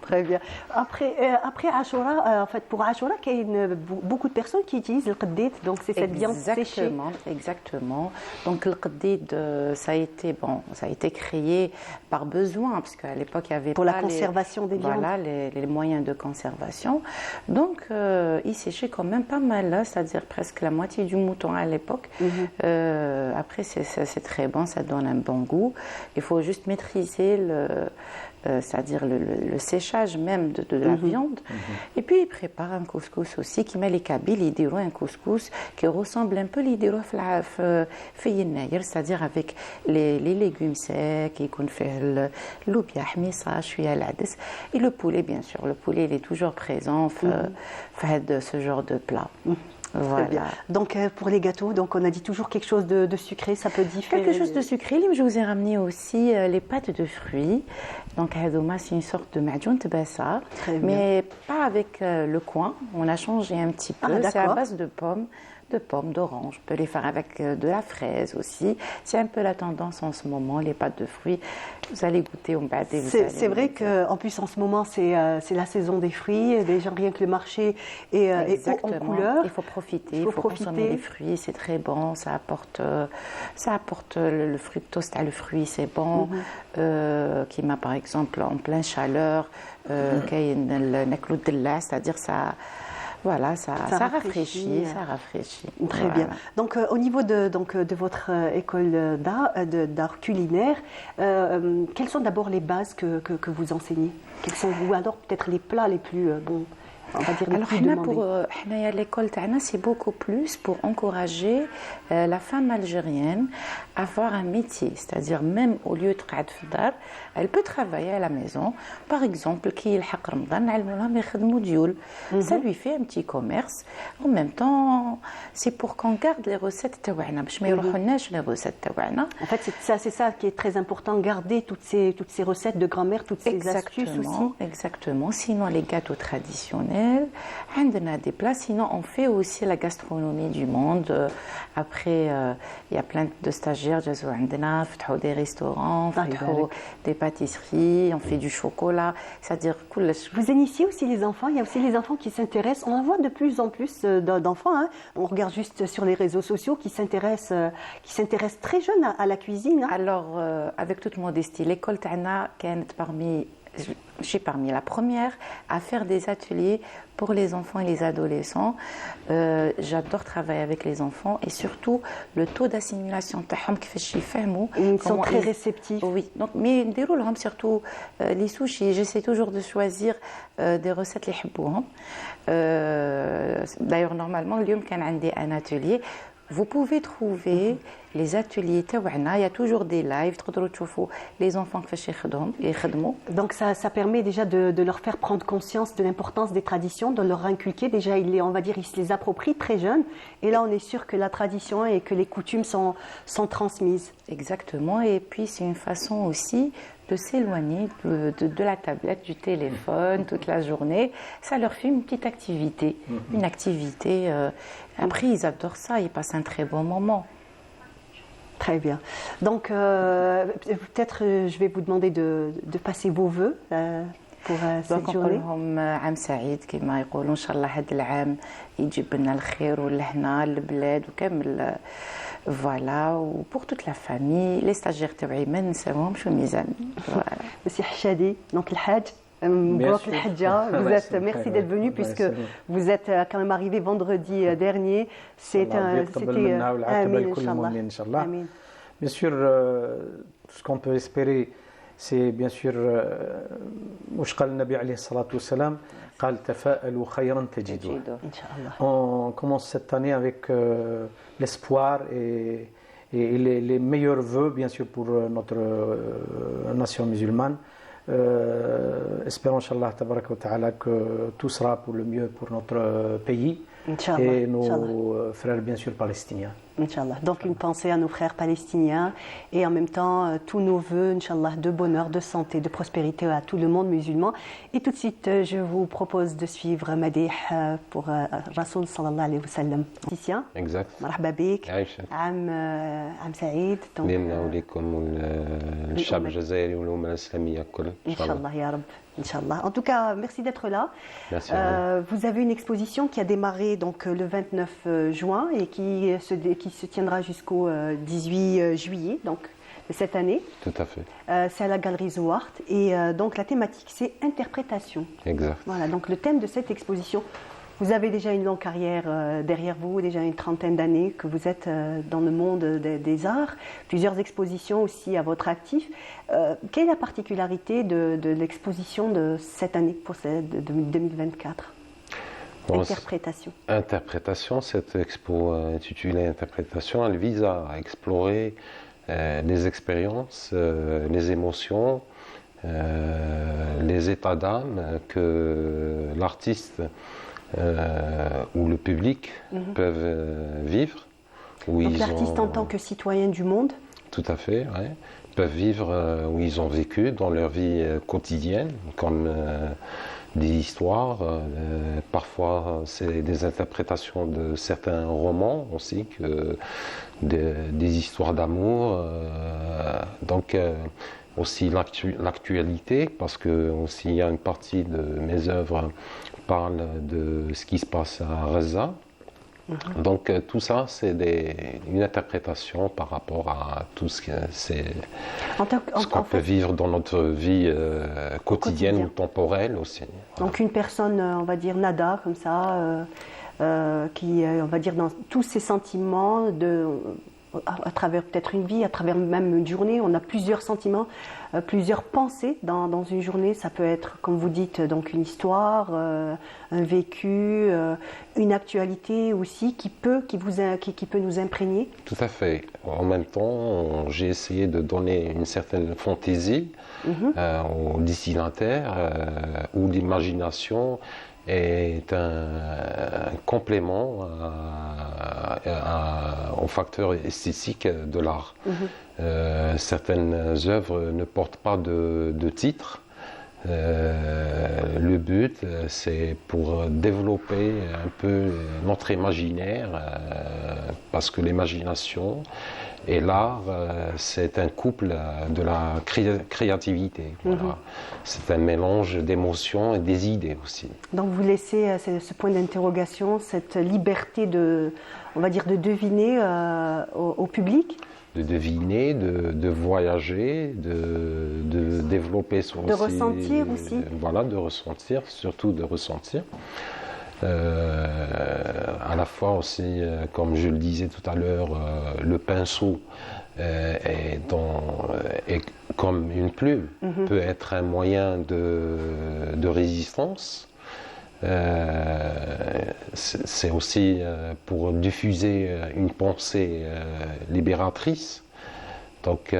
Très bien. Après Ashura, en fait, pour Ashura, il y a beaucoup de personnes qui utilisent le qdid, donc c'est cette viande séchée. Exactement. Donc le qdid, ça a été créé par besoin, parce qu'à l'époque il y avait pour la conservation des viandes. Voilà, les moyens de conservation. Donc il séchait quand même pas mal, c'est-à-dire presque la moitié du mouton à l'époque. Après c'est très bon, ça donne un bon goût. Il faut juste maîtriser c'est-à-dire le séchage même de la viande. Et puis il prépare un couscous aussi qui met les Kabyles, ils diront un couscous qui ressemble un peu l'idéro c'est-à-dire avec les légumes secs, il fait le loubia, hamissa, chouïa, l'adès, et le poulet bien sûr. Le poulet il est toujours présent fait de ce genre de plat. Voilà. Donc pour les gâteaux, donc on a dit toujours quelque chose de sucré, ça peut différer. Quelque chose de sucré. Je vous ai ramené aussi les pâtes de fruits. Donc hadouma c'est une sorte de madjoun tbassa, mais pas avec le coin. On a changé un petit peu. C'est à base de pommes, d'orange. On peut les faire avec de la fraise aussi. C'est un peu la tendance en ce moment, les pâtes de fruits. Vous allez goûter, on va. C'est vrai qu'en plus en ce moment c'est la saison des fruits. Déjà rien que le marché est haut en couleur. Il faut profiter, il faut consommer les fruits, c'est très bon. Ça apporte le fructose, le fruit, c'est bon. Qui m'a par exemple en pleine chaleur, c'est-à-dire ça. Voilà, ça rafraîchit, ça rafraîchit. Très bien. Donc, au niveau de votre école d'art culinaire, quelles sont d'abord les bases que vous enseignez? Quels sont, ou alors peut-être les plats les plus on va dire, les Alors, plus demandés? à l'école Tana, c'est beaucoup plus pour encourager la femme algérienne à avoir un métier. C'est-à-dire, même au lieu de travailler في الدار, elle peut travailler à la maison. Par exemple, qui يلحق رمضان نعلموها يخدموا ديول. Ça lui fait un petit commerce. En même temps, c'est pour qu'on garde les recettes تاوعنا باش ما يروحولناش les recettes تاوعنا. En fait, c'est ça qui est très important, garder toutes ces recettes de grand-mère, toutes ces astuces aussi. Exactement. Sinon, les gâteaux traditionnels, on a des plats. Sinon, on fait aussi la gastronomie du monde. Après, il y a plein de stagiaires. On fait des restaurants, on fait des pâtisseries, on fait du chocolat. C'est-à-dire, vous initiez aussi les enfants. Il y a aussi les enfants qui s'intéressent. On en voit de plus en plus d'enfants. Hein. On regarde juste sur les réseaux sociaux qui s'intéressent très jeunes à la cuisine. Hein. Alors, avec toute modestie, l'école Tana est parmi la première à faire des ateliers pour les enfants et les adolescents. J'adore travailler avec les enfants et surtout le taux d'assimilation. Ils sont très réceptifs. Oui, donc, mais surtout les sushis. J'essaie toujours de choisir des recettes les hibouhom. D'ailleurs, normalement, il y a un atelier. Vous pouvez trouver les ateliers تاوعنا, il y a toujours des lives, تقدروا تشوفوا les enfants كيفاش يخدموا. Donc ça permet déjà de leur faire prendre conscience de l'importance des traditions, de leur inculquer déjà, on va dire, ils se les approprient très jeunes. Et là, on est sûr que la tradition et que les coutumes sont transmises. Exactement. Et puis c'est une façon aussi de s'éloigner de la tablette, du téléphone toute la journée. Ça leur fait une petite activité, une activité. Après, ils adorent ça, ils passent un très bon moment. Très bien. Donc, peut-être je vais vous demander de passer vos vœux pour cette journée. نقولهم عام سعيد كما يقولوا إن شاء الله هذا العام يجيب لنا الخير والهنا البلاد وكامل. Voilà, ou pour toute la famille, les stagiaires تاوعي ما ننساوهمش وميزان. Monsieur Hachadi, donc le Hajj. Merci d'être venu puisque vous êtes quand même arrivé vendredi dernier. C'était Bien sûr, ce qu'on peut espérer, c'est bien sûr, on commence cette année avec l'espoir et les meilleurs vœux, bien sûr, pour notre nation musulmane. Espérons, Inch'Allah, que tout sera pour le mieux pour notre pays et nos frères, bien sûr, palestiniens. Inch'Allah. Donc une pensée à nos frères palestiniens et en même temps tous nos vœux, Inch'Allah, de bonheur, de santé, de prospérité à tout le monde musulman. Et tout de suite, je vous propose de suivre Madih pour Rasoul sallallahu alayhi wa sallam. Exact. مرحبا بك. عام سعيد. لنا ولكم والشعب الجزائري والأمة الإسلامية كل. إن شاء الله يا رب. Inch'Allah. En tout cas, merci d'être là. Merci vous avez une exposition qui a démarré donc, le 29 juin et qui se tiendra jusqu'au 18 juillet donc, de cette année. Tout à fait. C'est à la galerie Zouart. Et donc la thématique, c'est interprétation. Exact. Voilà, donc le thème de cette exposition. Vous avez déjà une longue carrière derrière vous, déjà une trentaine d'années que vous êtes dans le monde des arts, plusieurs expositions aussi à votre actif. Quelle est la particularité de l'exposition de cette année pour de 2024 ? Interprétation. Interprétation, cette expo intitulée Interprétation, elle vise à explorer les expériences, les émotions, les états d'âme que l'artiste où le public peuvent vivre. Donc l'artiste en tant que citoyen du monde. Tout à fait, ouais. Peuvent vivre où ils ont vécu dans leur vie quotidienne, comme des histoires. Parfois, c'est des interprétations de certains romans aussi, des histoires d'amour. Donc aussi l'actualité, parce que aussi il y a une partie de mes œuvres parle de ce qui se passe à Gaza. Donc tout ça, c'est une interprétation par rapport à tout ce qu'on peut vivre dans notre vie quotidienne ou temporelle aussi. Donc une personne, on va dire nada, comme ça, qui, on va dire, dans tous ses sentiments, à travers peut-être une vie, à travers même une journée. On a plusieurs sentiments, plusieurs pensées dans une journée. Ça peut être, comme vous dites, donc une histoire, un vécu, une actualité aussi qui peut nous imprégner. Tout à fait. En même temps, j'ai essayé de donner une certaine fantaisie au destinataire où l'imagination est un complément au facteur esthétique de l'art. Certaines œuvres ne portent pas de titre. Le but, c'est pour développer un peu notre imaginaire, parce que l'imagination et l'art, c'est un couple de la créativité. Voilà. C'est un mélange d'émotions et des idées aussi. Donc vous laissez ce point d'interrogation, cette liberté de deviner au public. De deviner, de voyager, de développer son... De ressentir aussi. Voilà, de ressentir, surtout de ressentir. À la fois aussi, comme je le disais tout à l'heure, le pinceau est comme une plume, peut être un moyen de résistance. C'est aussi pour diffuser une pensée libératrice. Donc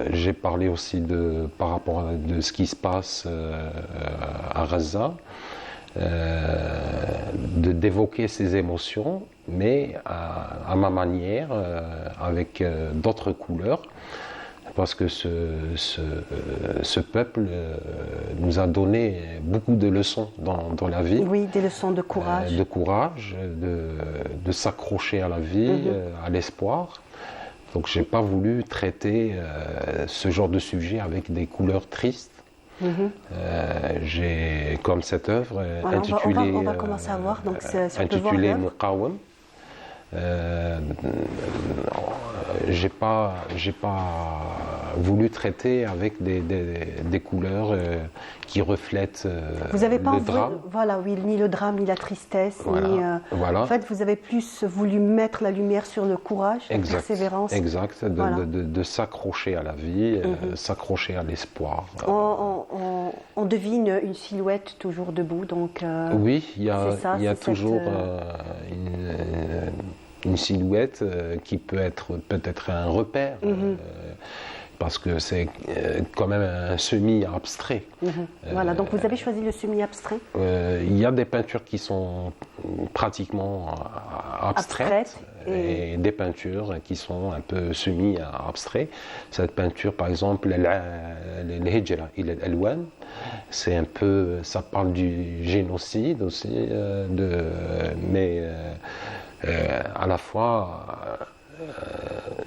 j'ai parlé aussi par rapport à ce qui se passe à Gaza, d'évoquer ces émotions, mais à ma manière, avec d'autres couleurs. Parce que ce peuple nous a donné beaucoup de leçons dans la vie. Oui, des leçons de courage. De courage, de s'accrocher à la vie, à l'espoir. Donc je n'ai pas voulu traiter ce genre de sujet avec des couleurs tristes. J'ai, comme cette œuvre, voilà, intitulée on va commencer à voir. Donc, intitulée Muqawam. J'ai pas voulu traiter avec des couleurs qui reflètent vous avez pas le drame. Voilà, oui, ni le drame, ni la tristesse, voilà. En fait, vous avez plus voulu mettre la lumière sur le courage, la persévérance. Exact, de s'accrocher à la vie, s'accrocher à l'espoir. On devine une silhouette toujours debout, donc. Oui, il y a toujours une silhouette qui peut être peut-être un repère, parce que c'est quand même un semi-abstrait. Voilà, donc vous avez choisi le semi-abstrait. Il y a des peintures qui sont pratiquement abstraites et des peintures qui sont un peu semi-abstraites. Cette peinture, par exemple, l'Hijra ila al-Alwan, c'est un peu, ça parle du génocide aussi, mais à la fois,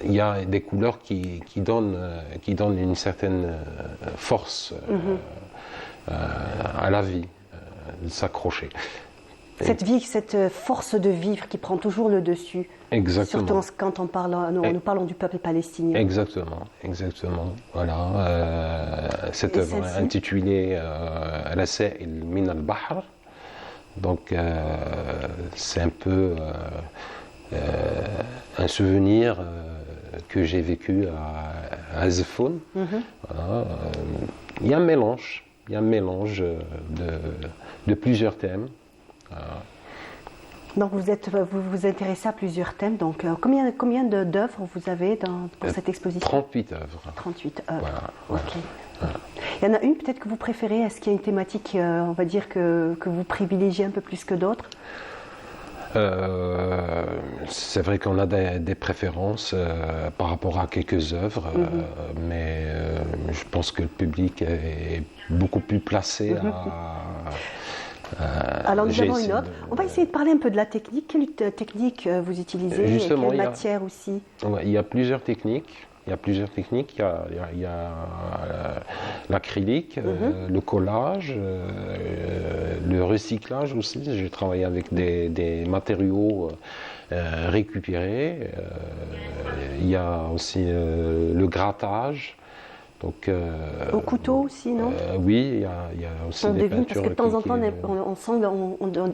il y a des couleurs qui donnent une certaine force à la vie, de s'accrocher. Cette vie, cette force de vivre qui prend toujours le dessus. Exactement. Surtout quand nous parlons du peuple palestinien. Exactement. Voilà. Cette œuvre intitulée Rasa'il min al-Bahr. Donc c'est un peu un souvenir que j'ai vécu à Zfoun. Voilà. Il y a un mélange de plusieurs thèmes. Donc vous vous intéressez à plusieurs thèmes. Donc combien d'œuvres vous avez dans cette exposition? 38 œuvres. 38 œuvres. Voilà. Ok. Il y en a une peut-être que vous préférez. Est-ce qu'il y a une thématique, on va dire, que vous privilégiez un peu plus que d'autres? C'est vrai qu'on a des préférences par rapport à quelques œuvres, mais je pense que le public est beaucoup plus placé alors nous avons une autre. On va essayer de parler un peu de la technique. Quelle technique vous utilisez? Justement, et quelle matière aussi? Il y a plusieurs techniques. Il y a l'acrylique, le collage, le recyclage aussi. J'ai travaillé avec des matériaux récupérés. Il y a aussi le grattage. Donc, au couteau aussi, non? Oui, il y a aussi on des devine, peintures. parce que de temps en temps,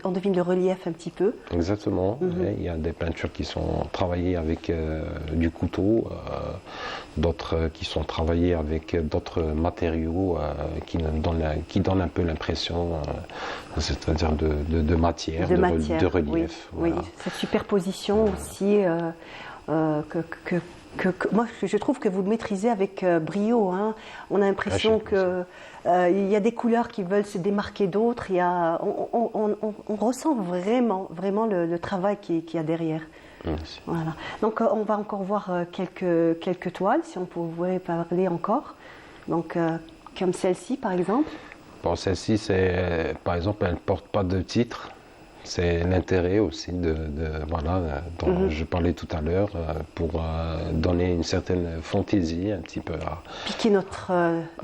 on devine le relief un petit peu. Exactement. Il y a des peintures qui sont travaillées avec du couteau, d'autres qui sont travaillées avec d'autres matériaux qui donnent un peu l'impression, c'est-à-dire de matière, de relief. Oui, Voilà. oui, cette superposition aussi moi je trouve que vous le maîtrisez avec brio. Hein. On a l'impression qu'il y a des couleurs qui veulent se démarquer d'autres. On ressent vraiment le travail qu'il y a derrière. Merci. Voilà. Donc on va encore voir quelques toiles, si on pouvait parler encore. Donc comme celle-ci par exemple. Bon, celle-ci, par exemple, elle ne porte pas de titre. C'est l'intérêt aussi voilà, dont je parlais tout à l'heure, pour donner une certaine fantaisie un petit peu à... Piquer notre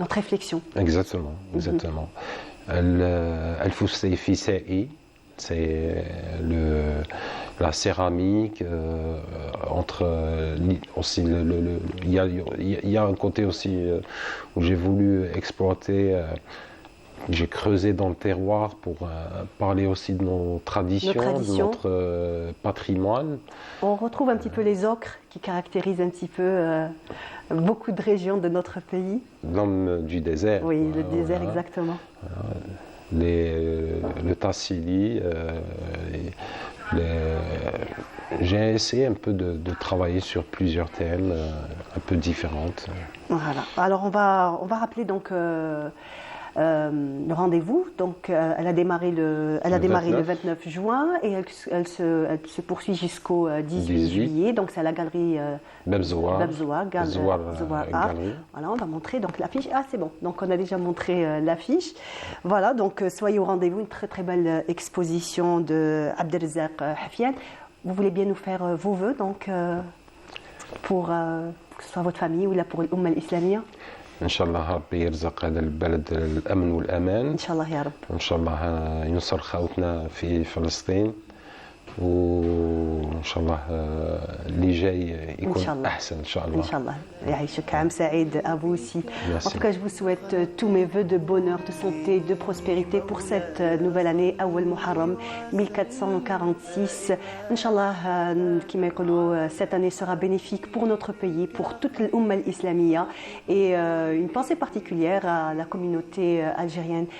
réflexion. Exactement, exactement. El-Fusayfi, c'est la céramique, aussi il y a un côté aussi où j'ai voulu exploiter. J'ai creusé dans le terroir pour parler aussi de nos traditions. De notre patrimoine. On retrouve un petit peu les ocres qui caractérisent un petit peu beaucoup de régions de notre pays. L'homme du désert. Oui, le désert, exactement. Le tassili. J'ai essayé un peu de travailler sur plusieurs thèmes un peu différentes. Voilà. Alors on va rappeler donc... le rendez-vous, donc elle a démarré le 29 juin et elle se poursuit jusqu'au 18 juillet, donc c'est à la galerie Bebzoar Art. Voilà, on va montrer donc l'affiche. Ah, c'est bon, donc on a déjà montré l'affiche. Voilà, donc soyez au rendez-vous, une très très belle exposition de Abdelrazak Hafian. Vous voulez bien nous faire vos vœux, donc pour que ce soit votre famille ou là pour l'Umma al-Islamiyya. إن شاء الله ربي يرزق هذا البلد الأمن والأمان إن شاء الله يا رب وإن شاء الله ينصر خوتنا في فلسطين وإن شاء الله اللي جاي يكون أحسن إن شاء الله إن شاء الله يعيشك عام سعيد à vous aussi. En tout cas, je vous souhaite tous mes vœux de bonheur, de santé, de prospérité pour cette nouvelle année Awal Muharram 1446. Inch'Allah, cette année sera bénéfique pour notre pays, pour toute l'Umma al-Islamiyya et une pensée particulière à la communauté algérienne